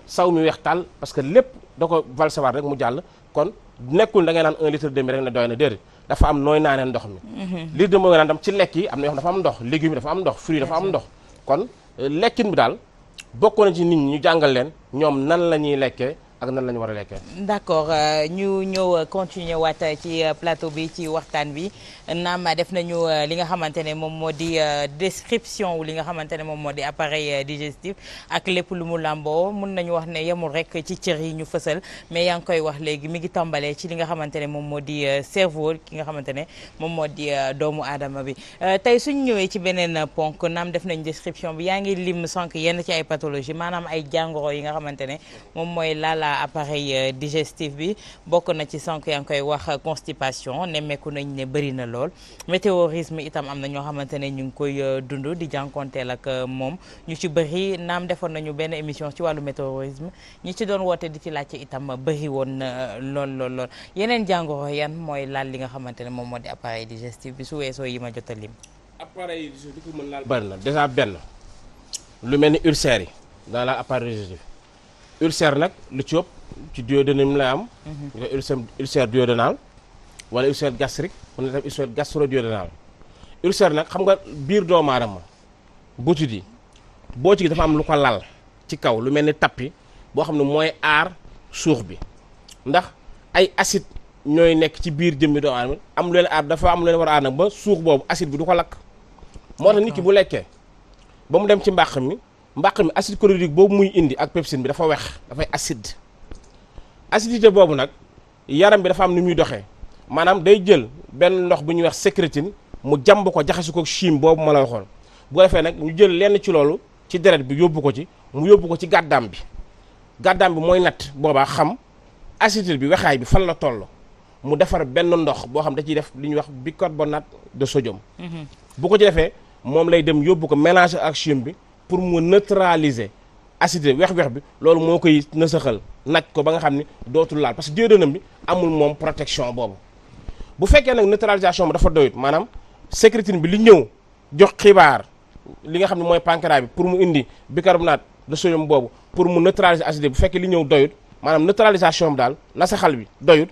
saw mi weex tàll parce que lépp da ko valsewaat rek mu jàll kon nekkul da ngay naan 1 litre demi rek ne doy na déedéet dafa am nooy naanee ndox mi litre de mooy naan tam ci lekk yi am na yoo xam dafa am ndox légumes yi dafa am ndox fruits dafa am ndox kon lekkin bi daal bokk na ci nit ñi ñu jàngal leen ñoom nan la ñuy lekkee ak nan la ñu war a lekkee. d'accord ñu ñëw continuer waat ci plateau bi ci waxtaan bi naam def nañu li nga xamante ne moom moo di description wu li nga xamante ne moom moo di appareil digestif ak lépp lu mu làmboo mun nañu wax ne yemul rek ci cër yi ñu fësal mais yaa ngi koy wax léegi mi ngi tàmbalee ci li nga xamante ne moom moo di cerveau ki nga xamante ne moom moo di doomu aadama bi tey suñu ñëwee ci beneen ponk naam def nañ description bi yaa ngi lim sànq yenn ci ay pathologie maanaam ay jàngoro yi nga xamante ne moom mooy laala appareil digestif bi bokk na ci sànq yaa ngi koy wax constipation nemmeeku nañ ne bëri na lool météorisme itam am na ñoo xamante ne ñu ngi koy dund di jànkonteel ak moom ñu ci bëri naam defoon nañu benn émission ci wàllu météorisme ñi ci doon woote di ci laajte itam bëri woon lool yeneen jàngoro yan mooy laal li nga xamante ne moom moo di appareil digestif bi su weesoo yi ma jot a lim. appareil digestif bi ko mën laal bëri na déjà benn lu mel ni ulcère yi dans la appareil digestif ulcère nag lu ci ëpp ci duodénum lay am. ulcère duodénal wala ulcère gastrique mën na def ulcère gastro-duodénal ulcère nag xam nga biir doomu aadama butit yi boo ci dafa am lu ko lal ci kaw lu mel ni tapis boo xam ne mooy aar suux bi ndax ay acide ñooy nekk ci biir jëmmi doomu aadama am lu leen aar dafa am lu leen war a aar nag ba suux boobu acide bi du ko lakk. moo tax nit ki bu lekkee ba mu dem ci mbàq mi acide chlorhydrique boobu muy indi ak pepsine bi dafa wex dafay acide acidité boobu nag yaram bi dafa am ni muy doxee maanaam day jël benn ndox bu ñuy wax sécrétine mu jàmb ko jaxase ko chime boobu ma la waxoon bu ko defee nag ñu jël lenn ci loolu ci deret bi yóbbu ko ci mu yóbbu ko ci gàddaam bi mooy natt boobaa xam acidité bi wexaay bi fan la toll mu defar benn ndox boo xam da ciy def li ñuy wax bicarbonate de sodium bu ko ci defee moom lay dem yóbbu ko mélanger ak chime bi pour mu neutraliser acidité wex-wex bi loolu moo koy nësaxal naj ko ba nga xam ni dootul laal parce que duodénam bi amul moom protection boobu bu fekkee nag neutralisation bi dafa doyut maanaam sécrétine bi li ñëw jox xibaar li nga xam ne mooy pancréas bi pour mu indi bicarbonate de sodium boobu pour mu neutraliser acidité bu fekkee li ñëw doyut maanaam neutralisation bi daal nasaxal bi doyut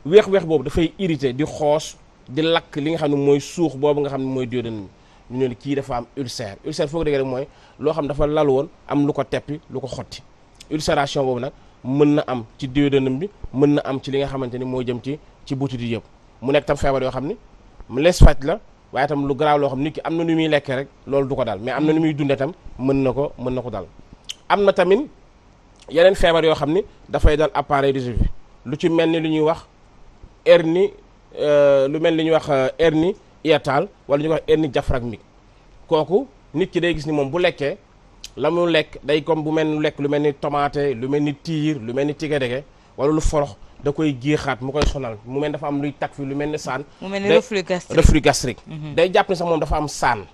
weex-weex boobu dafay irrité di xoos di lakk li nga xam ne mooy suux boobu nga xam ne mooy duodénam bi ñu ne kii dafa am ulcère foog dégg rek mooy loo xam dafa lal woon am lu ko teppi lu ko xotti ulcération boobu nag mën na am ci duodénam bi mën na am ci li nga xamante ni moo jëm ci butit yi yëpp mu nekk tam feebar yoo xam ni mu lees faj la waaye tam lu garaaw loo xam nit ki am na nu muy lekkee rek loolu du ko dal mais am na nu muy dundee tam mën na ko dal am na tamit yeneen feebar yoo xam ni dafay dal appareil digestif lu ci mel ni lu ñuy wax hernie hernie hiatale wala ñu koy wax hernie diaphragmique kooku nit ki day gis ni moom bu lekkee la mu lekk day comme bu mel ni lekk lu mel ni tomate lu mel ni tiir lu mel ni tigedege wala lu forox da koy géexaat mu koy sonal mu mel dafa am luy tag fi lu mel ni saan mu mel ni reflux gastrique day jàpp ni sax moom dafa am saan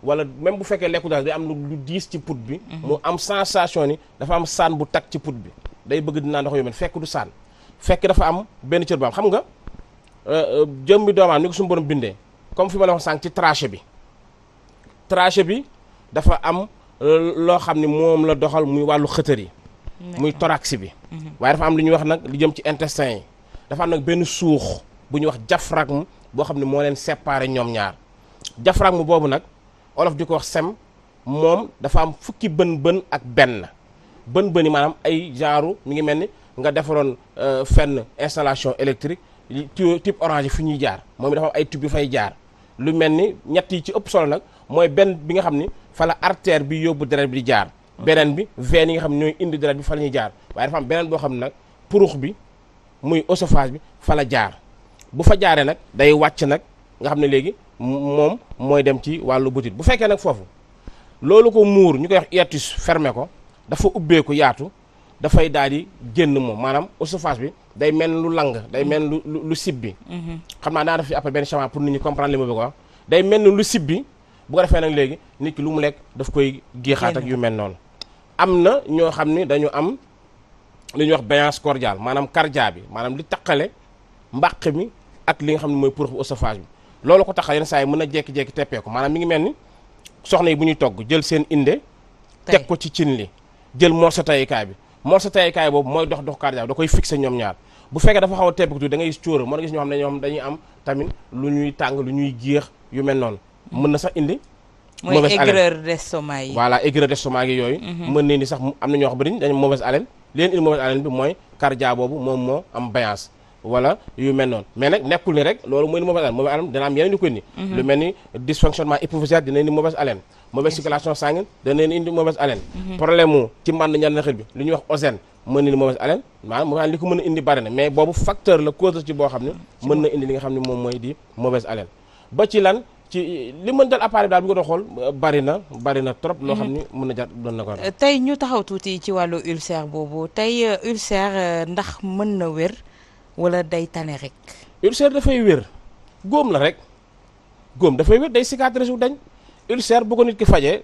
wala même bu fekkee lekku daal day am lu diis ci put bi mu am sensation ni dafa am saan bu tag ci put bi day bëgg dinaa ndox yu mel fekk du saan fekk dafa am benn cër bu am xam nga jëm bi doomaam ni ko suñu borom bindee comme fi ma la wax sànq ci trachée bi dafa am loo xam ni moom la doxal muy wàllu xëtër yi muy thorax bi waaye dafa am lu ñuy wax nag li jëm ci intestin yi dafa am nag benn suux bu ñuy wax diaphragme boo xam ne moo leen séparé ñoom ñaar diaphragme boobu nag olof di ko wax sem moom dafa am fukki bën ak benn bën yi maanaam ay genre mi ngi mel ni nga defaroon fenn installation électrique type orange fi ñuy jaar moom dafa am ay tube yu fay jaar lu mel ni ñett yi ci ëpp solo nag mooy benn bi nga xam ni fa la artère bi yóbbu deret bi di jaar beneen bi veine yi nga xam ne ñooy indi deret bi fa la ñuy jaar waaye dafa am beneen boo xam ne nag purux bi muy oesophage bi fa la jaar bu fa jaaree nag day wàcc nag nga xam ne léegi moom mooy dem ci wàllu butit bu fekkee nag foofu loolu ko muur ñu koy wax hiatus fermé ko dafa ubbeeku yaatu dafay daal di génn moom maanaam oesophage bi day mel lu lang day mel lu sib bi xam naa daa def fi après benn chemin pour nit ñi comprendre li ma bëgg wax day mel ni lu sib bi bu ko defee nag léegi nit ki lu mu lekk daf koy géexaat ak yu mel noonu am na ñoo xam ni dañu am li ñuy wax béance cordiale maanaam cardia bi maanaam li taqale mbàq mi ak li nga xam ne mooy pour oesophage bi loolu ko taxal yenn saa yi mën a jekki-jekki teppee ko maanaam mi ngi mel ni soxna yi bu ñuy togg jël seen inde teg ko ci cin li jël morceau tayikaay bi morceau tayikaay boobu mooy dox cardia bi da koy fixé ñoom ñaar bu fekkee dafa xaw a teppiku tuuti da ngay gis cóora moo na gis ñoo xam ne ñoom dañuy am tamit lu ñuy tàng lu ñuy géex yu mel noonu mën na sax indi mooy aigreur d'estomac yi voilà aigreur d'estomac yi yooyu mën na indi sax am na ñoo xam ne dañu mauvaise haleine leen indi mauvaise haleine bi mooy cardia boobu moom moo am béance wala yu mel noonu mais nag nekkul ni rek loolu mooy ni mauvaise haleine dina am yeneen yu ko indi lu mel ni dysfonctionnement hypophysaire dina indi mauvaise haleine mauvaise circulation sanguine dana indi mauvaise haleine problème mu ci mbànd ñan xel bi lu ñuy wax ozène mën na indi mauvaise haleine maanaam mauvaise haleine li ko mën a indi bari na mais boobu facteur la cause ci boo xam ne mën na indi li nga xam ne moom mooy di mauvaise haleine ba ci lan ci li mën dal appareil daal bi nga doon xool bari na trop loo xam ni mën na jar doon na ko tey ñu taxaw tuuti ci wàllu ulcère boobu tey ulcère ndax mën na wér wala day tane rek ulcère dafay wér góom la rek góom dafay wér day cicatrice wu dañ ulcère bu ko nit ki fajee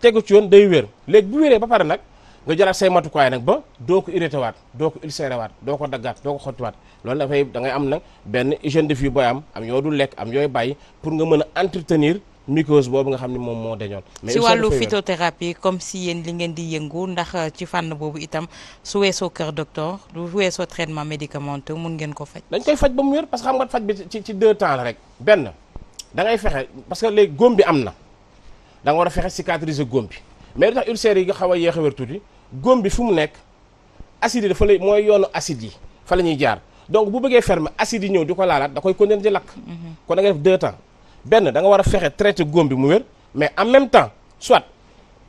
tegu ci yoon day wér léegi bu wéree ba pare nag nga jëlaat say matukaay nag ba doo ko irrité waat doo ko ulcéré waat doo ko daggaat doo ko xottiwaat loolu dafay da ngay am nag benn hygiène de vie booy am yoo dul lekk am yooyu bàyyi pour nga mën a entretenir mycose boobu nga xam ne moom moo dañoon mais ci wàllu phytothérapie comme si yéen li ngeen di yëngu ndax ci fànn boobu itam su weesoo kër docteur du weesoo traitement médicamenteux mun ngeen ko faj dañ koy faj ba mu wér parce que xam nga faj bi ci 2 temps la rek benn da ngay fexe parce que léegi góom bi am na da nga war a fexe cicatriser góom bi mais li tax ulcère yi nga xaw a yéex a wér tuuti góom bi fu mu nekk acide yi dafa lay mooy yoonu acide yi fa la ñuy jaar donc bu bëggee fermer acide yi ñëw di ko laalaat da koy continuer di lakk kon da ngay def 2 temps benn da nga war a fexe traiter góom bi mu wér mais en même temps soit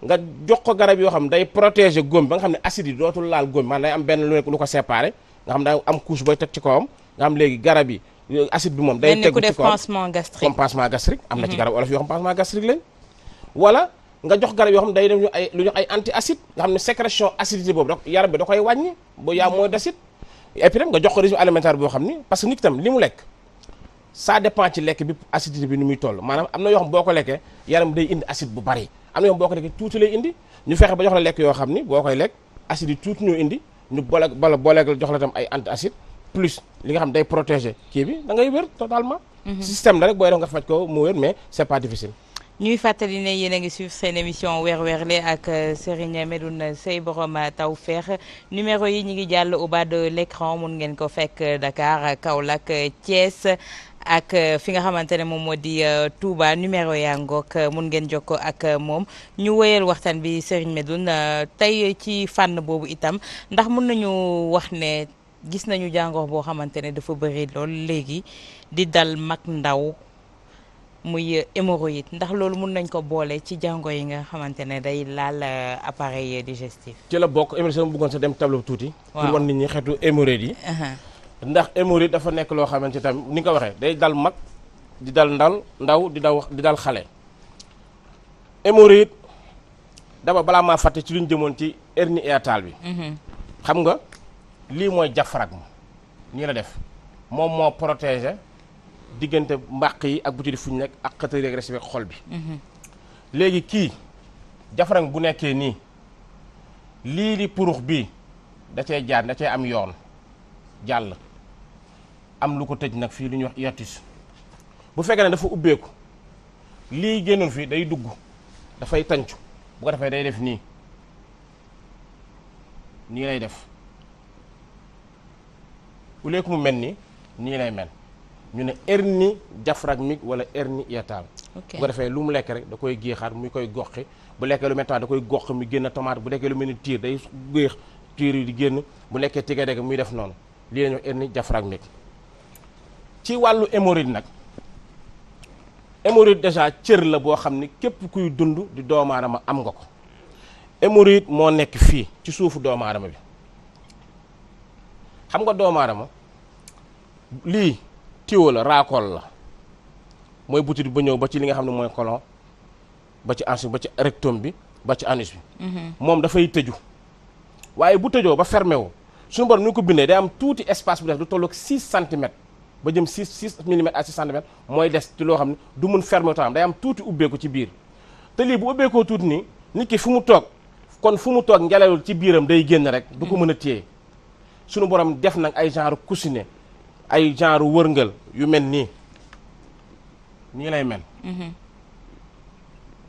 nga jox ko garab yoo xam day protéger góom bi ba nga xam ne acide yi dootul laal góom bi maanaam day am benn lu ko séparé nga xam da am couche booy teg ci kawam nga xam léegi garab yi acide bi moom day tegu ci kawam comme pansement gastrique am na ci garab olof yoo xam pansement gastrique lañ wala nga jox garab yoo xam ne day dem ñu ay lu ñu ay anti acide nga xam ne sécrétion acidité boobu da yaram bi da koy wàññi ba yaa mooy d'acide et puis tam nga jox ko régime alimentaire boo xam ni parce que nit tam li mu lekk ça dépend ci lekk bi acidité bi ni muy toll maanaam am na yoo xam boo ko lekkee yaram day indi acide bu bari am na yoo xam boo ko lekkee tuuti lay indi ñu fexe ba jox la lekk yoo xam ni boo koy lekk acide yi tuuti ñoo indi ñu booleeg jox la tam ay anti acide plus li nga xam day protéger kii bi da ngay wér totalement système la rek booy def nga faj ko mu wér mais c'est pas difficile ñuy fàttali ne yéen a ngi suivre seen émission weer weerle ak Serigne Medoune Seye borom Tawfekh numéro yi ñu ngi jàll au bas de l'écran mun ngeen ko fekk Dakar Kaolack Thiès ak fi nga xamante ne moom moo di Touba numéro yaa ngoog mun ngeen jokkoo ak moom ñu wéyal waxtaan bi Serigne Medoune tey ci fànn boobu itam ndax mun nañu wax ne gis nañu jàngoro boo xamante ne dafa bëri lool léegi di dal mag ndaw muy hémorroïde ndax loolu mun nañ ko boole ci jàngoro yi nga xamante ne day laal appareil digestif. ci la bokk émission bu bëggoon sa dem tableau tuuti. pour wan nit ñi xeetu hémorroïde yi. ndax hémorroïde dafa nekk loo xamante tam ni nga ko waxee day dal mag di dal ndaw di dal xale. hémorroïde dama balaa maa fàtte ci lu ñu jëmoon ci hernie hiatale bi. xam nga lii mooy diaphragme nii la def moom moo protéger. diggante mbàq yi ak buti fu ñu nekk ak xëtëri ak respect xol bi léegi kii diaphragme bu nekkee nii lii di purux bii da cee jaar da cee am yoon jàll am lu ko tëj nag fii lu ñuy wax hiatus bu fekkee ne dafa ubbeeku lii génnoon fii day dugg dafay tàncu bu ko defee day def nii lay def bu léegi mu mel nii lay mel ñu ne hernie diaphragmique wala hernie hiatale bu ko defee lu mu lekk rek da koy géexaat muy koy goxi bu lekkee lu mel da koy gox mi génn tomate bu lekkee lu mel ni tiir day géex tiir yi di génn bu lekkee tige dege muy def noonu lii la ñuy wax hernie diaphragmique ci wàllu hémorroïde nag hémorroïde déjà cër la boo xam ni képp kuy dund di doomu aadama am nga ko hémorroïde moo nekk fii ci suufu doomu aadama bi xam nga doomu aadama lii tiwo la raakool la mooy butit ba ñëw ba ci li nga xam ne mooy colon ba ci anus ba ci rectum bi ba ci anus bi moom dafay tëju waaye bu tëjoo ba fermé wu suñu borom ni ko bindee day am tuuti espace bu def du tolloog 6 centimètres ba jëm 6 millimètres à 6 centimètres mooy des ci loo xam ne du mun fermé tam day am tuuti ubbeeku ci biir te lii bu ubbeekoo tuuti nii nit ki fu mu toog kon fu mu toog ngelawul ci biiram day génn rek du ko mën a téye suñu borom def nag ay genre coussinet ay genre wërngal yu mel nii lay mel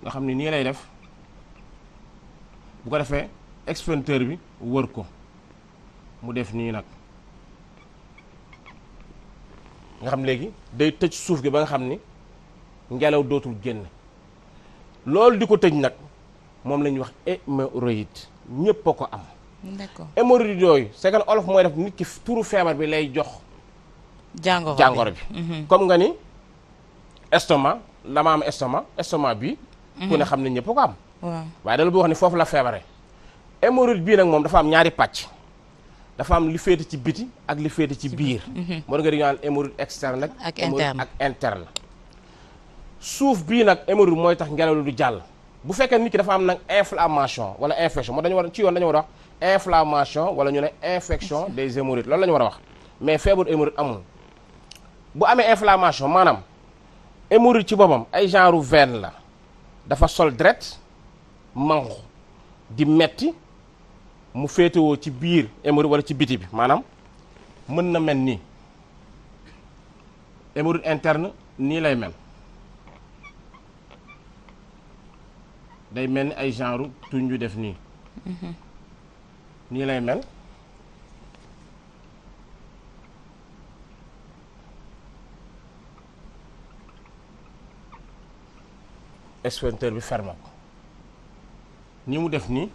nga xam ni nii lay def bu ko defee extincteur bi wër ko mu def nii nag nga xam léegi day tëj suuf gi ba nga xam ni ngelaw dootul génn loolu di ko tëj nag moom la ñuy wax hémorroïde ñépp a ko am. d'accord hémorroïde yooyu c'est que olof mooy def nit ki turu feebar bi lay jox jàngoro bi comme nga ni estomac dama am estomac bi ku ne xam ne ñëpp ko am waaye dala bu wax ni foofu la feebare hémorroïde bii nag moom dafa am ñaari pàcc dafa am li féete ci biti ak li féete ci biir moo nga di naan hémorroïde externe ak interne suuf bii nag hémorroïde mooy tax ngelaw lu du jàll bu fekkee nit ki dafa am nag inflammation wala infection moo dañu war ci yoon dañu war a wax inflammation wala ñu ne infection des hémorroïdes loolu la ñu war a wax mais feebaru hémorroïde amul bu amee inflammation maanaam hémorroïde ci boppam ay genre veine la dafa sol deret manqu di metti mu féetewoo ci biir hémorroïde wala ci biti bi maanaam mën na mel nii hémorroïde interne nii lay mel day mel ni ay genre tuñ yu def nii nii lay mel extincteur bi fermé ko ni mu def nii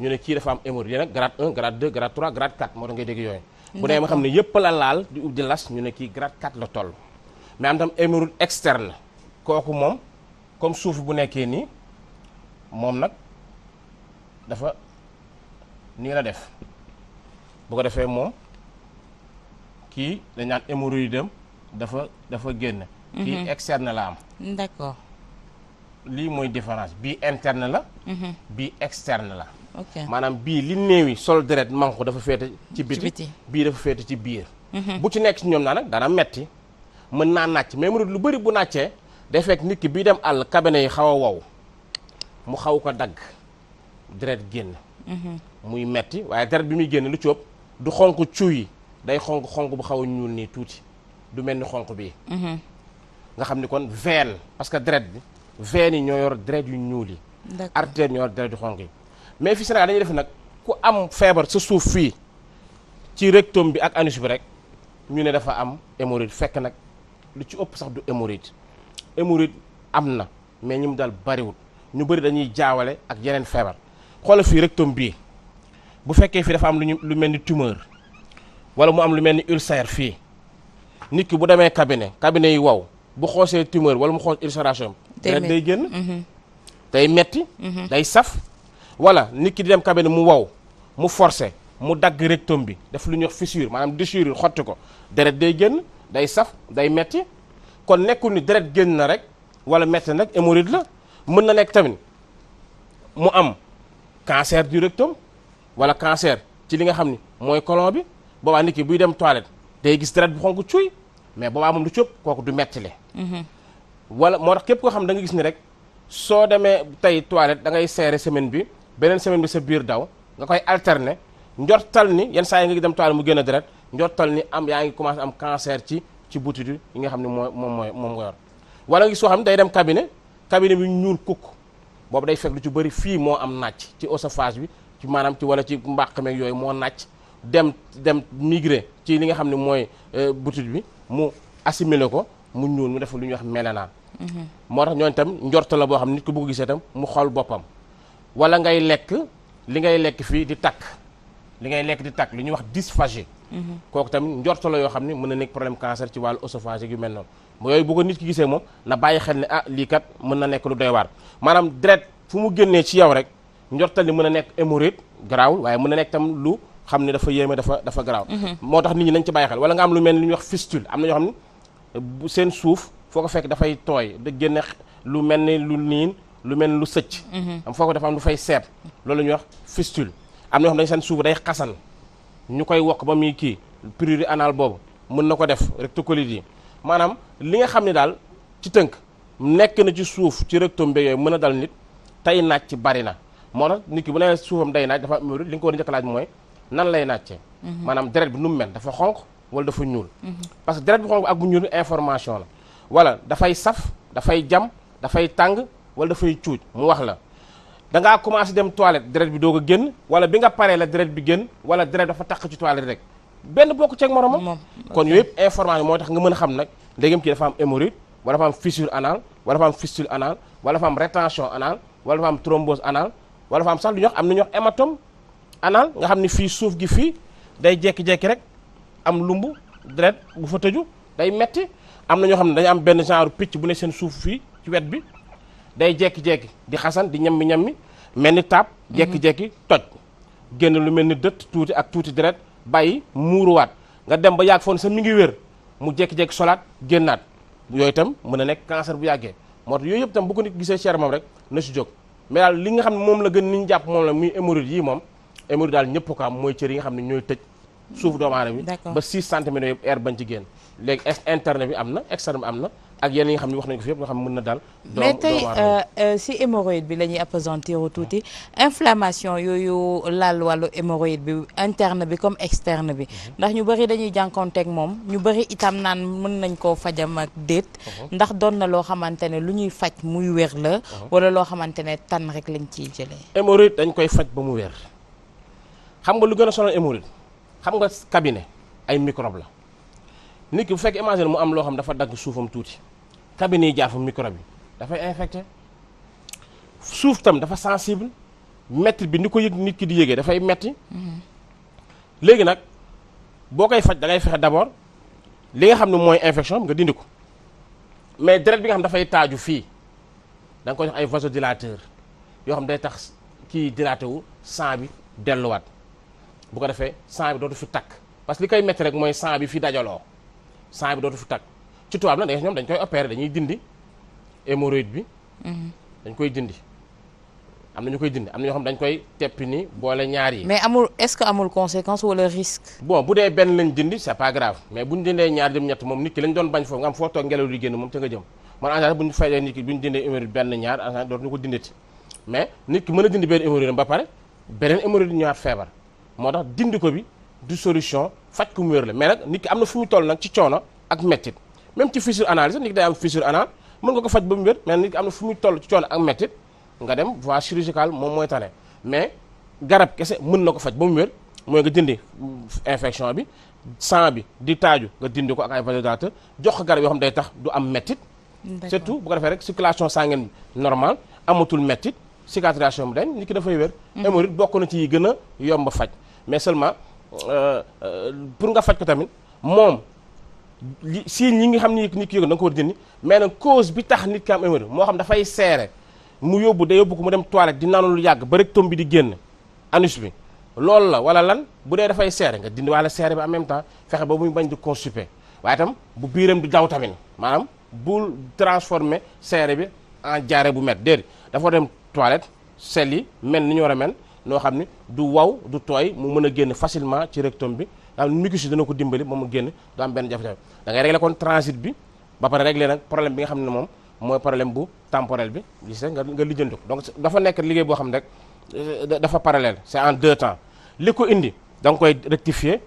ñu ne kii dafa am hémorroïde nag grade 1 grade 2 grade 3 grade 4 moo tax ngay dégg yooyu bu dee ma xam ne yëpp la laal di ub di las ñu ne kii grade 4 la toll mais am tam hémorroïde externe kooku moom comme suuf bu nekkee nii moom nag dafa nii la def bu ko defee moom kii dañ naan hémorroïde am dafa génn kii externe la am d'accord lii mooy différence bii interne la bii externe la ok maanaam bii li néewi sol deret manko dafa féete ci biti bii dafa féete ci biir bu ci nekk ci ñoom naa nag dana metti mën naa nàcc mais mu lu bëri bu nàccee day fekk nit ki bii dem àll cabinet yi xaw a wow mu xaw ko dagg deret génn muy metti waaye deret bi muy génn lu ci ëpp du xonq cuy day xonq bu xaw a ñuul nii tuuti du mel ni xonq bii nga xam ni kon veine parce que deret bi veine yi ñoo yor deret yu ñuul yi artère ñoo yor deret yu xonq yi mais fii Sénégal dañuy def nag ku am feebar sa suuf fii ci rectum bi ak anus bi rek ñu ne dafa am hémorroïde fekk nag lu ci ëpp sax du hémorroïde am na mais ñi mu daal bariwul ñu bëri dañuy jaawale ak yeneen feebar xoolal fii rectum bii bu fekkee fii dafa am lu mel ni tumeur wala mu am lu mel ni ulcère fii nit ki bu demee cabinet yi wow bu xoosee tumeur wala mu xoos ulcération deret day génn day metti day saf wala nit ki di dem cabinet mu wow mu forcé mu dagg rectum bi def lu ñuy wax fissure maanaam déchirure xotti ko deret day génn day saf day metti kon nekkul ni deret génn na rek wala metti nag hémorroïde la mën na nekk tamit mu am cancer du rectum wala cancer ci li nga xam ni mooy colon bi boobaa nit ki buy dem toilette day gis deret bu xonk cuy mais boobaa moom du cëpp kooku du mettile wala moo tax képp koo xam da nga gis ni rek soo demee tey toilette da ngay seere semaine bi beneen semaine bi sa biir daw nga koy alterner njortal ni yenn saa yi nga dem toilette mu génn deret njortal ni yaa ngi commencé am cancer ci butit yi nga xam ne moom nga yor wala nga gis soo xam ne day dem cabinet bi ñuul kukk boobu day fekk lu ci bëri fii moo am nàcc ci oesophage bi ci maanaam ci wala ci mbàq meeg yooyu moo nàcc dem migré ci li nga xam ne mooy butit bi mu assimilé ko mu ñuul mu def lu ñuy wax mélanaan moo tax ñooñu tam njorta la boo xam ne nit ko bu ko gisee tam mu xool boppam wala ngay lekk li ngay lekk fii di takk li ñuy wax dysphagie kooku tamit njorta la yoo xam ne mën na nekk problème cancer ci wàllu oesophage yu mel noonu yooyu bu ko nit ki gisee moom na bàyyi xel ne lii kat mën na nekk lu doy waar maanaam deret fu mu génnee ci yow rek njortal ni mën na nekk hémorroïde garaawul waaye mën na nekk tam lu xam ne dafa yéeme dafa garaaw moo tax nit ñi nañ ci bàyyi xel wala nga am lu mel ni lu ñuy wax fistule am na ñoo xam ne seen suuf foo ko fekk dafay tooy da génne lu mel ni lu niin lu mel ni lu sëcc am foo ko dafa am lu fay seet loolu la ñuy wax fistule am na yoo xam dañ seen suuf day xasan ñu koy wokk ba muy kii prurite anal boobu mën na ko def rectocolite yi maanaam li nga xam ne daal ci tënk nekk na ci suuf ci rectum bi yooyu mën a dal nit tey naaj ci bari na moo tax nit ki bu nee suufam day naaj dafa hémorroïde li nga ko war a njëkk laaj mooy nan lay naajcee maanaam deret bi nu mu mel dafa xonq wala dafa ñuul parce que deret bi xonq ak bu ñuul information la wala dafay saf dafay jam dafay tàng wala dafay cuuj mu wax la da ngaa commencé dem toilette deret bi doog a génn wala bi nga paree la deret bi génn wala deret dafa taq ci toilette rek benn bokk ceeg moromam kon yooyu yëpp information moo tax nga mën a xam nag ndegam kii dafa am hémorroïde wala dafa am fissure anal wala dafa am fistule anal wala dafa am rétention anal wala dafa am thrombose anal wala dafa am sax lu ñuy wax am na ñuy wax hématome anal nga xam ni fii suuf gi fii day jekki-jekki rek am lumbu deret bu fa tëju day metti am na ñoo xam ne dañu am benn genre picc bu ne seen suuf fii ci wet bi day jekki-jekki di xasan di ñammi mel ni taab jekki-jekki toj génn lu mel ni dëtt tuuti ak tuuti deret bàyyi muuruwaat nga dem ba yàgg foon sa mi ngi wér mu jekki-jekki solaat génnaat yooyu itam mën a nekk cancer bu yàggee moo tax yooyu yëpp itam bu ko nit gisee cher moom rek na si jóg mais daal li nga xam ne moom la gën ni ñu jàpp moom la muy hémorroïde yi moom hémorroïde daal ñëpp ko am mooy cër yi nga xam ne ñooy tëj suuf doomu aadama bi ba 6 centimètres yëpp air bañ ci génn léegi interne bi am na externe bi am na ak yenn yi nga xam ne wax nañu ko fi yëpp nga xam ne mën na daal mais tey si hémorroïde bi la ñuy appesantir tuuti inflammation yooyu laal wàllu hémorroïde bi interne bi comme externe bi ndax ñu bëri dañuy jànkonteeg moom ñu bëri itam naan mën nañ koo fajam ak déet ndax doon na loo xamante ne lu ñuy faj muy wér la wala loo xamante ne tan rek lañ ciy jëlee hémorroïde dañ koy faj ba mu wér xam nga lu gën a sonal hémorroïde xam nga cabinet ay microbe la nit ki bu fekkee imagine mu am loo xam dafa dagg suufam tuuti cabinet yi jaar fa microbe bi dafay infecté suuf tam dafa sensible metti bi ni ko yëg nit ki di yëgee dafay metti léegi nag boo koy faj da ngay fexe d'abord li nga xam ne mooy infection nga dindi ko mais deret bi nga xam dafay taaju fii da nga koy jox ay vasodilateur yoo xam day tax kii dilaté wu sang bi delluwaat bu ko defee sang bi dootu fi takk parce que li koy metti rek mooy sang bi fi dajaloo sang bi dootu fi takk ci tubaab nag ñoom dañ koy opérer dañuy dindi hémorroïde bi dañ koy dindi am na ñu koy dindi am na ñoo xam dañ koy teppi ni boole ñaar yi mais amul est-ce que amul conséquence wala risque bon bu dee benn lañ dindi c'est pas grave mais bu ñu dindee ñaar jëm ñett moom nit ki lañ doon bañ foofu nga am foo toog ngelaw li génn moom te nga jëm man en général bu ñu fayee nit ki bu ñu dindee hémorroïde benn ñaar en général dootuñu ko dinditi mais nit ki mën a dindi benn hémorroïde ba pare beneen hémorroïde ñëwaat feebar moo tax dindi ko bi du solution faj ku mu wér la mais nag nit ki am na fu mu toll nag ci coono ak mettit même ci fissure anal sax nit ki day am fissure anal mën nga ko faj ba mu wér mais nit ki am na fu muy toll ci coono ak mettit nga dem voie chirurgicale moom mooy tane mais garab kese mën na ko faj ba mu wér mooy nga dindi infection bi sang bi di taaju nga dindi ko ak ay vasodilateur jox ko garab yoo xam day tax du am mettit surtout bu ko defee rek circulation sanguine normale amatul mettit cicatrisation bi dañ nit ki dafay wér hémorroïde bokk na ci yi gën a yomb faj mais seulement pour nga faj ko tamit moom si ñi nga xam ni nit ki yëg da nga ko war a dindi mais nag cause bi tax nit ki am hémorroïde moo xam dafay seere mu yóbbu day yóbbu ko mu dem toilette di naanu lu yàgg ba rectum bi di génn anus bi loolu la wala lan bu dee dafay seere nga dindi wala seere bi en même temps fexe ba muy bañ di constipé waaye itam bu biiram di daw tamit maanaam bul transformer seere bi en diarrhée bu met déedéet dafa dem toilette sel yi mel ni ñu war a mel noo xam ni du waw du tooy mu mën a génn facilement ci rectum bi daal mucus yi dana ko dimbali ba mu génn du am benn jafe-jafe da ngay régler kon transit bi ba pare régler nag problème bi nga xam ne moom mooy problème bu temporel bi gis nga lijjanti ko donc dafa nekk liggéey boo xam ne rek dafa parallèle c'est en 2 temps li ko indi da nga koy rectifier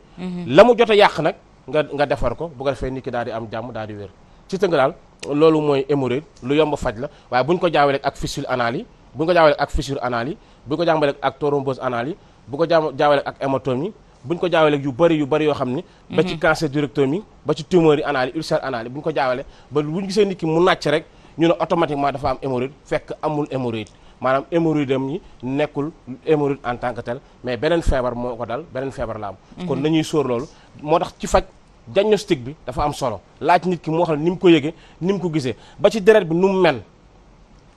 la mu jot a yàq nag nga defar ko bu ko defee nit ki daal di am jàmm daal di wér ci tënk daal loolu mooy hémorroïde lu yomb faj la waaye bu ñu ko jaawale ak fistule anal yi bu ñu ko jaawale ak fissure anal yi bu ñu ko jaawale ak thrombose anal yi bu ko jaawale ak hématome yi bu ñu ko jaawale yu bëri yoo xam ni ba ci cancer du rectum yi ba ci tumeur yi anal yi ulcère anal yi bu ñu ko jaawale ba bu ñu gisee nit ki mu nàcc rek ñu ne automatiquement dafa am hémorroïde fekk amul hémorroïde maanaam hémorroïde am yi nekkul hémorroïde en tant que tel mais beneen feebar moo ko dal beneen feebar la am kon nañuy sóor loolu moo tax ci faj diagnostic bi dafa am solo laaj nit ki mu wax la ni mu ko yëgee ni mu ko gisee ba ci deret bi nu mu mel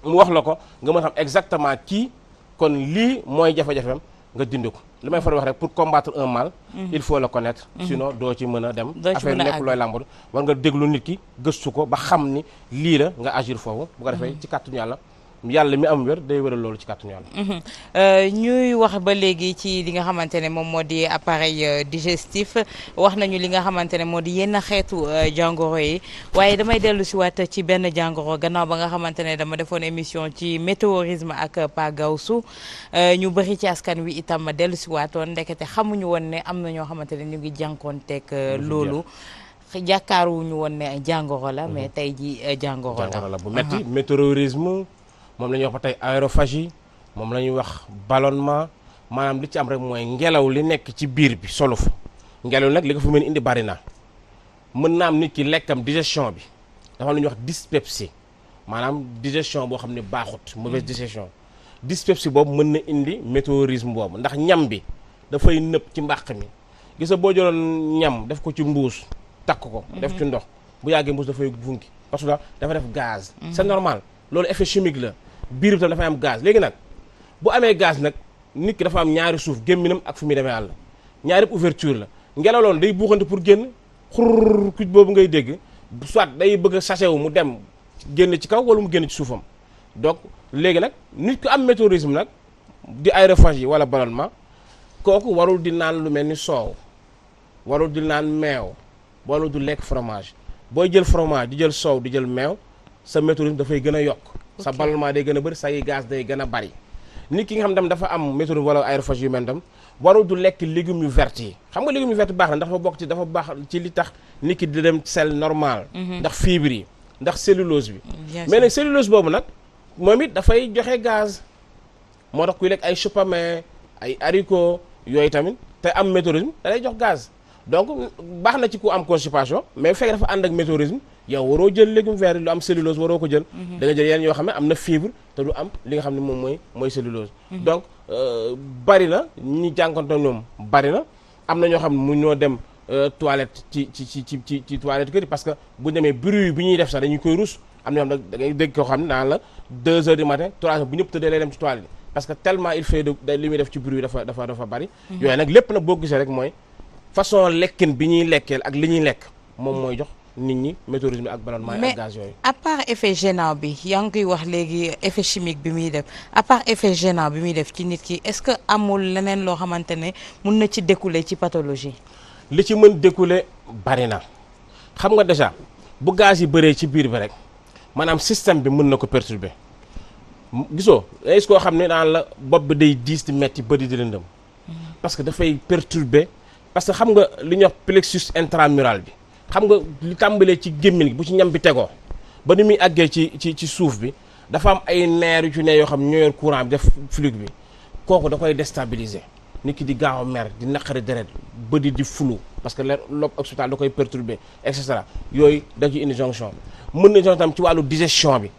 mu wax la ko nga mën a xam exactement kii kon lii mooy jafe-jafeem nga dindi ko li may faral wax rek pour combattre un mal il faut le connaître sinon doo ci mën a dem affaire nekk looy làmbatu war nga déglu nit ki gëstu ko ba xam ni lii la nga agir foofu bu ko defee ci kàttanu yàlla mi am wér day wéral loolu ci kàttanu yàlla. ñuy wax ba léegi ci li nga xamante ne moom moo di appareil digestif wax nañu li nga xamante ne moo di yenn xeetu jàngoro yi waaye damay dellu si waat ci benn jàngoro gannaaw ba nga xamante ne dama defoon émission ci météorisme ak Pa Gawsu ñu bëri ci askan wi itam ma dellu si waatoon ndekete xamuñu woon ne am na ñoo xamante ne ñu ngi jànkoonteeg loolu. jàkkaaruñu woon ne jàngoro la mais tey ji jàngoro la bu metti météorisme moom la ñuy wax ba tey aérophagie moom la ñuy wax ballonnement maanaam li ci am rek mooy ngelaw li nekk ci biir bi solo fa ngelaw nag li ko fa mën indi bari na mën naa am nit ki lekkam digestion bi dafa am lu ñuy wax dyspepsie maanaam digestion boo xam ne baaxut mauvaise digestion dyspepsie boobu mën na indi météorisme boobu ndax ñam bi dafay nëb ci mbàq mi gis nga boo jëloon ñam def ko ci mbuus takk ko def ci ndox bu yàggee mbuus dafay funki parce que dafa def gaz c'est normal loolu effet chimique la biir bi tam dafay am gaz léegi nag bu amee gaz nag nit ki dafa am ñaari suuf gémminam ak fu muy demee àll ñaari ouverture la ngelaw loolu day buuxante pour génn xurr kuj boobu ngay dégg soit day bëgg a sachet wu mu dem génn ci kaw wala mu génn ci suufam donc léegi nag nit ku am météorisme nag di aérophagie wala ballonnement kooku warul di naan lu mel ni soow warul di naan meew warul du lekk fromage booy jël fromage di jël soow di jël meew sa météorisme dafay gën a yokk sa ballonnement day gën a bëri say gaz day gën a bari nit ki nga xam tam dafa am météorisme wala aérophagie yu mel tam warul du lekk légumes yu vert yi xam nga légumes yu vert baax na ndax dafa bokk ci dafa baax ci li tax nit ki di dem sel normal ndax fibre yi ndax cellulose bi mais nag cellulose boobu nag moom it dafay joxe gaz moo tax kuy lekk ay chou pommé ay haricots yooyu tamit te am météorisme da lay jox gaz donc baax na ci ku am constipation mais bu fekkee dafa ànd ak météorisme yow waroo jël légume vert lu am cellulose waroo ko jël da nga jël yeneen yoo xam ne am na fibre te du am li nga xam ne moom mooy cellulose donc bari na ñi jànkonto ñoom bari na am na ñoo xam ne mu ñoo dem toilette ci toilette kër yi parce que bu demee bruit bi ñuy def sax dañuy koy rus am na ñoo xam ne da ngay dégg koo xam ne naan la 2 heures du matin 3 heures bu ñëpp tëddee lay dem ci toilette parce que tellement il fait de li muy def ci bruit dafa bari yooyu nag lépp nag boo gisee rek mooy façon lekkin bi ñuy lekkeel ak li ñuy lekk moom mooy jox nit ñi météorisme ak ballonnement ak gaz yooyu. à part effet gênant bi yaa ngi koy wax léegi effet chimique bi muy def à part effet gênant bi muy def ci nit ki est-ce que amul leneen loo xamante ne mun na ci découler ci pathologie. li ci mën découler bari na xam nga déjà bu gaz yi bëree ci biir bi rek maanaam système bi mën na ko perturber gisoo est-ce koo xam ne daan la bopp bi day diis di metti bëri di lëndëm parce que dafay perturber parce que xam nga li ñuy wax plexus intramural bi. xam nga li tàmbalee ci gémmiñ gi bu ci ñam bi tegoo ba ni muy àggee ci suuf bi dafa am ay nerf yu ci ne yoo xam ñoo yor courant bi def fluide bi kooku da koy déstabiliser nit ki di gaaw a mer di naqari deret bëdi di flou parce que lobe occipital da koy perturber et cetera yooyu da ci indi jonction bi mën na jox tam ci wàllu digestion bi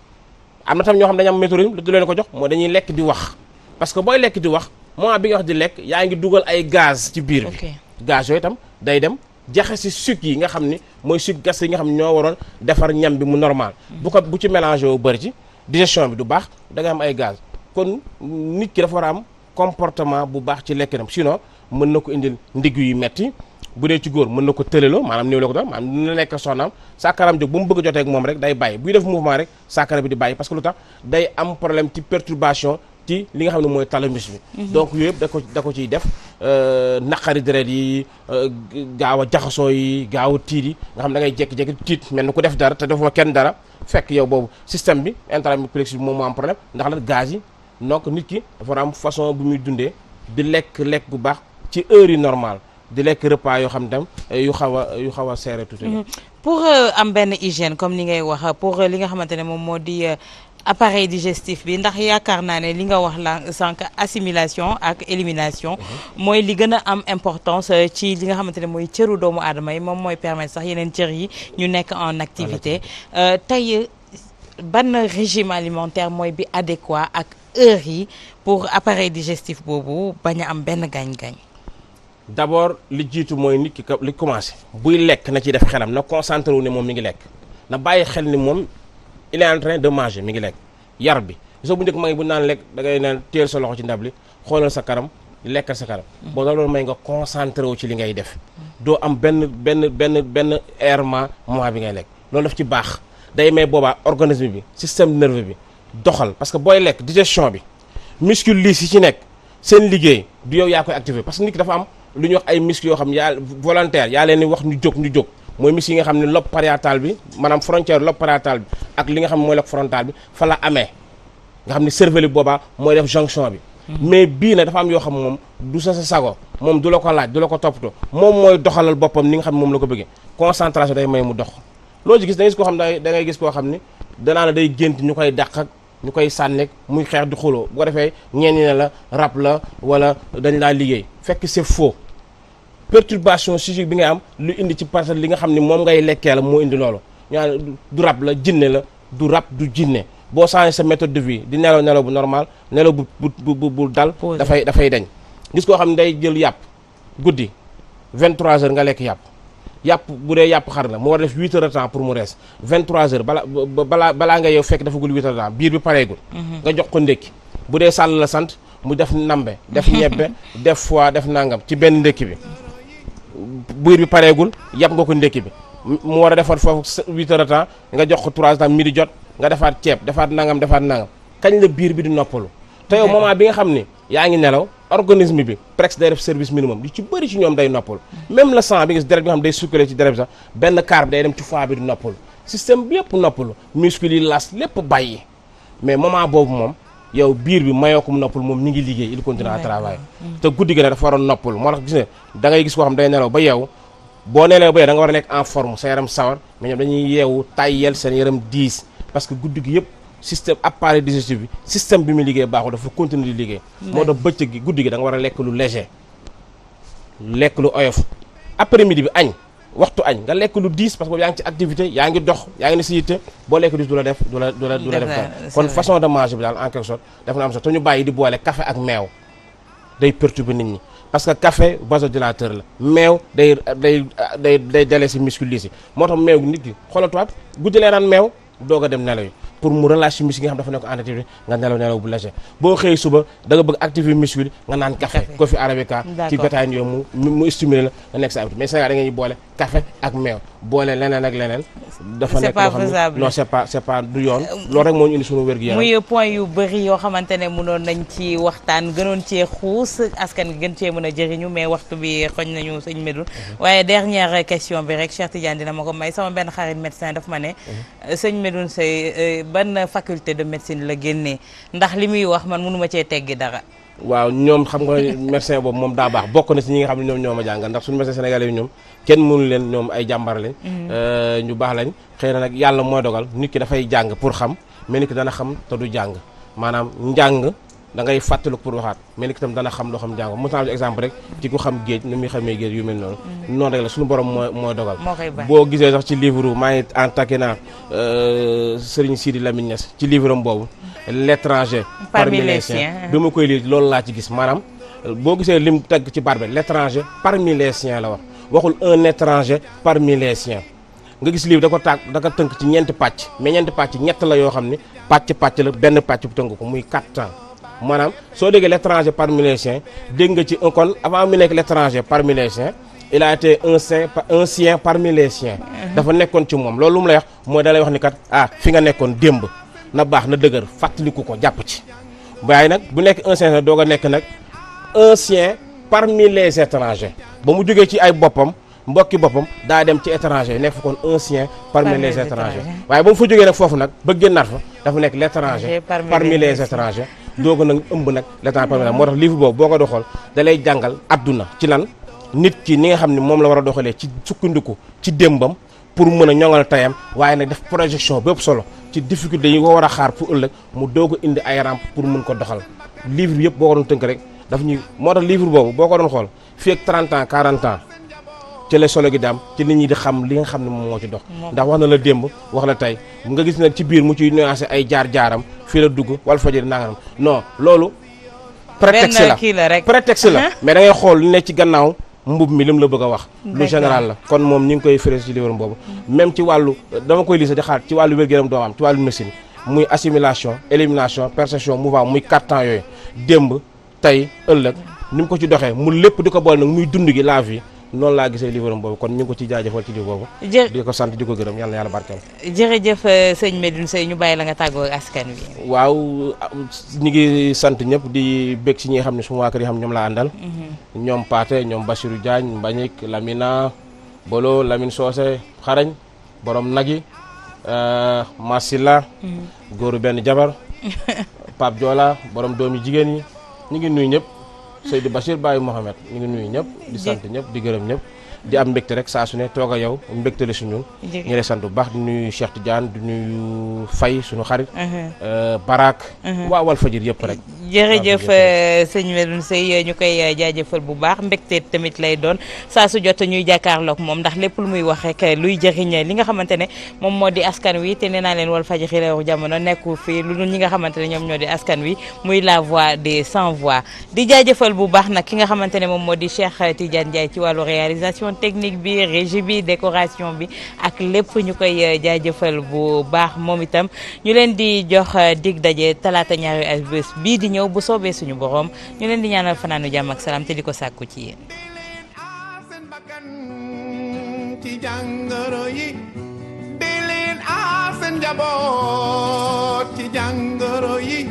am na tam ñoo xam dañu am météorisme du leen ko jox mooy dañuy lekk di wax parce que booy lekk di wax moment bi nga wax di lekk yaa ngi dugal ay gaz ci biir bi gaz yooyu tam day dem jaxe si sucre yi nga xam ni mooy sucre gas yi nga xam ne ñoo waroon defar ñam bi mu normal bu ci mélangé wu bëri ci digestion bi du baax da nga am ay gaz kon nit ki dafa war a am comportement bu baax ci lekkinam sinon mën na ko indil ndigg yu metti bu dee ci góor mën na ko tëleloo maanaam néew la ko doon maanaam dina nekk soxnaam saakaram jóg bu mu bëgg a jotee ak moom rek day bàyyi buy def mouvement rek saakara bi di bàyyi parce que lu tax day am problème ci perturbation ci li nga xam ne mooy thalamus bi donc yooyu yëpp da ko ciy def naqari deret yi gaaw a jaxasoo yi gaaw a tiit yi nga xam ne da ngay jékki-jékki tiit mel ni ku def dara te defoo kenn dara fekk yow boobu système bi intraplexus bi moom moo am problème ndax la gaz yi donc nit ki dafa war a am façon bu muy dundee di lekk bu baax ci heure yi normal di lekk repas yoo xam tam yu xaw a serré tuuti la pour am benn hygiène comme ni ngay wax pour li nga xamante ne moom moo di appareil digestif bi ndax yaakaar naa ne li nga wax la sànq assimilation ak élimination mooy li gën a am importance ci li nga xamante ne mooy cëru doomu aadama yi moom mooy permettre sax yeneen cër yi ñu nekk en activité tey ban régime alimentaire mooy bi adéquat ak heure yi pour appareil digestif boobu bañ a am benn gaañ-gaañ. d'abord li jiitu mooy nit ki li commencé buy lekk na ci def xelam na concentré wu ne moom mi ngi lekk na bàyyi xel ni moom il est en train de manger mi ngi lekk yar bi soo bu njëkk ma ngi bu naan lekk da ngay naan téel sa loxo ci ndab li xoolal sa kanam lekkal sa kanam boo loolu may nga concentré wu ci li ngay def doo am benn errement moment bi ngay lekk loolu daf ci baax day may boobaa organisme bi système nerveux bi doxal parce que booy lekk digestion bi muscle lisse yi ci nekk seen liggéey du yow yaa koy activé parce que nit ki dafa am lu ñuy wax ay muscles yoo xam yaa volontaire yaa leen di wax ñu jóg mooy muscle yi nga xam ne lobe pariétal bi maanaam frontière lobe pariétal bi ak li nga xam ne mooy lobe frontal bi fa la amee nga xam ne cerveau bi boobaa mooy def jonction bi mais bii nag dafa am yoo xam moom du sa sago moom du la ko laaj du la ko toppatoo moom mooy doxalal boppam ni nga xam ne moom la ko bëggee concentration day may mu dox loolu ci gis da ngay gis koo xam da ngay gis koo xam ni danaa day gént ñu koy dàq ak ñu koy sànneeg muy xeex di xuloo bu ko defee ñeen ñi ne la rab la wala dañ laa liggéey fekk c'est faux perturbation psychique bi ngay am lu indi ci parce que li nga xam ne moom ngay lekkee la moo indi loolu ñaa du rab la jinne la du rab du jinne boo changé sa méthode de vie di nelaw bu normal nelaw bu dal dafay dañ gis koo xam ne day jël yàpp guddi 23h nga lekk yàpp bu dee yàpp xar la mu war a def 8 heures de temps pour mu rees 23h balaa nga yow fekk dafagul 8 heures de temps biir bi pareegul nga jox ko ndékki bu dee sàll la sant mu def nambe def ñebbe def foie def nangam ci benn ndékki bi biir bi pareegul yàpp nga ko ndékki bi mu war a defar foofu 8 heures de temps nga jox ko 3 heures de temps midi jot nga defaat ceeb defaat nangam kañ la biir bi di noppalu te yow moment bi nga xam ni yaa ngi nelaw organisme bi presque day def service minimum li ci bëri ci ñoom day noppalu même le sang bi gis deret bi nga xam day circulé ci deret bi sax benn quart bi day dem ci foie bi di noppalu système bi yëpp noppalu muscle yi las lépp bàyyi mais moment boobu moom yow biir bi mayoo ko mu noppalu moom ñi ngi liggéey il continue à travailler te guddi gi nag dafa waroon noppalu moo tax gis ne da ngay gis koo xam day nelaw ba yeewu boo nelaw ba yeewu da nga war a nekk en forme sa yaram sawar mais ñoom dañuy yeewu tayyel seen yaram diis parce que guddi gi yëpp système appareil digestif bi système bi mu liggéey baaxul dafa continuer di liggéey moo tax bëccëg gi guddi gi da nga war a lekk lu léger lekk lu oyof après midi bi añ waxtu añ nga lekk lu diis parce que boobu yaa ngi ci activité yaa ngi dox yaa ngi ne si yitte boo lekk diis du la def def kon façon de manger bi daal en quelque sorte def na am solo te ñu bàyyi di boole café ak meew day perturber nit ñi parce que café vasodilateur la meew day dalee si muscle lisse yi moo tax meew nit ki xoolal tubaab guddi lee naan meew doog a dem nelaw yi pour mu relâcher muscle yi nga xam dafa nekk en activité nga nelaw bu léger boo xëy suba da nga bëgg activer muscle nga naan café coffee arabica ci bétail yooyu mu stimuler la nga nekk sa habitude mais Sénégal da ngay boole café ak meew boole leneen ak leneen dafa nekk loo xam ne non c'est pas du yoon loolu rek moo ñu indi suñu wér-gu-yaram muy point yu bëri yoo xamante ne mënoon nañ ci waxtaan gënoon cee xuus askan gi gën cee mën a jëriñu mais waxtu bi xoñ nañu sëñ Medoune waaye dernière question bi rek Cheikh Tidiane dina ma ko may sama benn xarit médecin daf ma ne sëñ Medoune Seye ban faculté de médecine la génnee ndax li muy wax man mënuma cee teggi dara waaw ñoom xam nga médecin boobu moom daa baax bokk na si ñi nga xam ne ñoom ñoo ma jàngal ndax suñu médecin sénégalais yi ñoom kenn mënu leen ñoom ay jàmbar lañ ñu baax lañ xëy na nag yàlla mooy dogal nit ki dafay jàng pour xam mais nit ki dana xam te du jàng maanaam njàng da ngay fàttaliku pour waxaat mais nit ki tam dana xam loo xam jàng mos naa exemple rek ci ku xam géej ni muy xamee géej yu mel noonu noonu rek la suñu borom mooy dogal boo gisee sax ci livre maa ngi attaqué naa Serigne Sidi Lamine Niass ci livre am boobu l'étranger parmi les siens bi ma koy lire loolu laa ci gis maanaam boo gisee lim teg ci barbe l'étranger parmi les siens la wax waxul un étranger parmi les siens nga gis livre da ko tënk ci ñeenti pàcc mais ñeenti pàcc ñett la yoo xam ne pàcc la benn pàcc bu tënk ko muy 4 ans maanaam soo déggee l'étranger parmi les siens dégg nga ci kon avant mu nekk l'étranger parmi les siens il a été un sien parmi les siens dafa nekkoon ci moom loolu lu mu lay wax mooy da lay wax ni kat fi nga nekkoon démb na baax na dëgër fàttaliku ko jàpp ci waaye nag bu nekk un sien doog a nekk nag un sien parmi les étrangers ba mu jógee ci ay boppam mbokki boppam daa dem ci étranger nekk fa kon un sien parmi les étrangers waaye ba mu fa jógee nag foofu nag ba génnaat fa dafa nekk l'étranger parmi les étrangers dooga nag ëmb nag l'étranger parmi les moo tax livre boobu boo ko doxal da lay jàngal adduna ci lan nit ki ni nga xam ne moom la war a doxalee ci sukkandiku ci démbam pour mën a ñoŋal tayam waaye nag def projection bépp solo ci difficulté yi ko war a xaar pour ëllëg mu doog a indi ay rampe pour mën ko doxal livre bi yëpp boo ko doon tënk rek daf ñuy moo tax livre boobu boo ko doon xool fii ak 30 ans 40 ans ci la solo gi daam ci nit ñi di xam li nga xam ne moom moo ci dox ndax wax na la démb wax la tey nga gis nag ci biir mu ciy nuancé ay jaar-jaaram fii la dugg wala fajari nanganam non loolu prétexte la mais da ngay xool li ne ci gannaaw mbub mi lim la bëgg a wax lu général la kon moom ñi ngi koy féré ci livre boobu même ci wàllu dama koy lise di xaar ci wàllu wér-gu-yaram doomu am ci wàllu médecine muy assimilation élimination perception mouvement muy 4 temps yooyu démb tey ëllëg ni mu ko ci doxee mu lépp di ko boole nag muy dund gi la vie noonu laa gisee livre boobu kon ñu ngi ko ci jaajëfal ci livre boobu di ko sant di ko gërëm yàlla na yàlla barkeel jërëjëf sëñ Medoune Seye ñu bàyyi la nga tàggoo ak askan wi. waaw ñu ngi sant ñëpp di bég ci ñi nga xam ne suma waa kër yi xam ñoom laa àndal ñoom Paate ñoom Bassirou Diagne Mbagnick Lamina Bolo Lamine Socé xarañ borom nag yi Massila góoru benn jabar Pape Diola borom doomi jigéen yi ñu ngi nuyu ñëpp Seydou Bachir Baye Mohamed ñu ngi nuyu ñëpp di sant ñëpp di gërëm ñëpp di am mbégte rek saa su ne toog a yow mbégte la si ñun ñu lay sant bu baax di nuyu Cheikh Tidiane di nuyu Faye suñu xarit Barak waa Walfadjri yëpp rek jërëjëf sëñ Medoune Seye ñu koy jaajëfal bu baax mbégte tamit lay doon saa su jot ñuy jàkkaarloog moom ndax lépp lu muy wax rek luy jëriñ li nga xamante ne moom moo di askan wi te nee naa leen Walfadjri xew jamono nekku fii lu dul ñi nga xamante ne ñoom ñoo di askan wi muy la voix des sans voix di jaajëfal bu baax nag ki nga xamante ne moom moo di Cheikh Tidiane Ndiaye ci wàllu réalisation technique bi régie bi décoration bi ak lépp ñu koy jaajëfal bu baax moom itam ñu leen di jox dig daje talaata ñaari ay bés bii di ñëw bu soobee suñu borom ñu leen di ñaanal fanaanu jàmm ak salaam te di ko sàkku ci yéen. ci jàngoro yi di leen aar seen njaboot ci jàngoro yi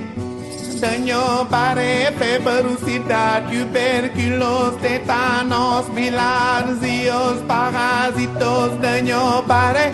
dañoo bare feebaru sida tuberculose tétanos bilharziose parasitos dañoo bare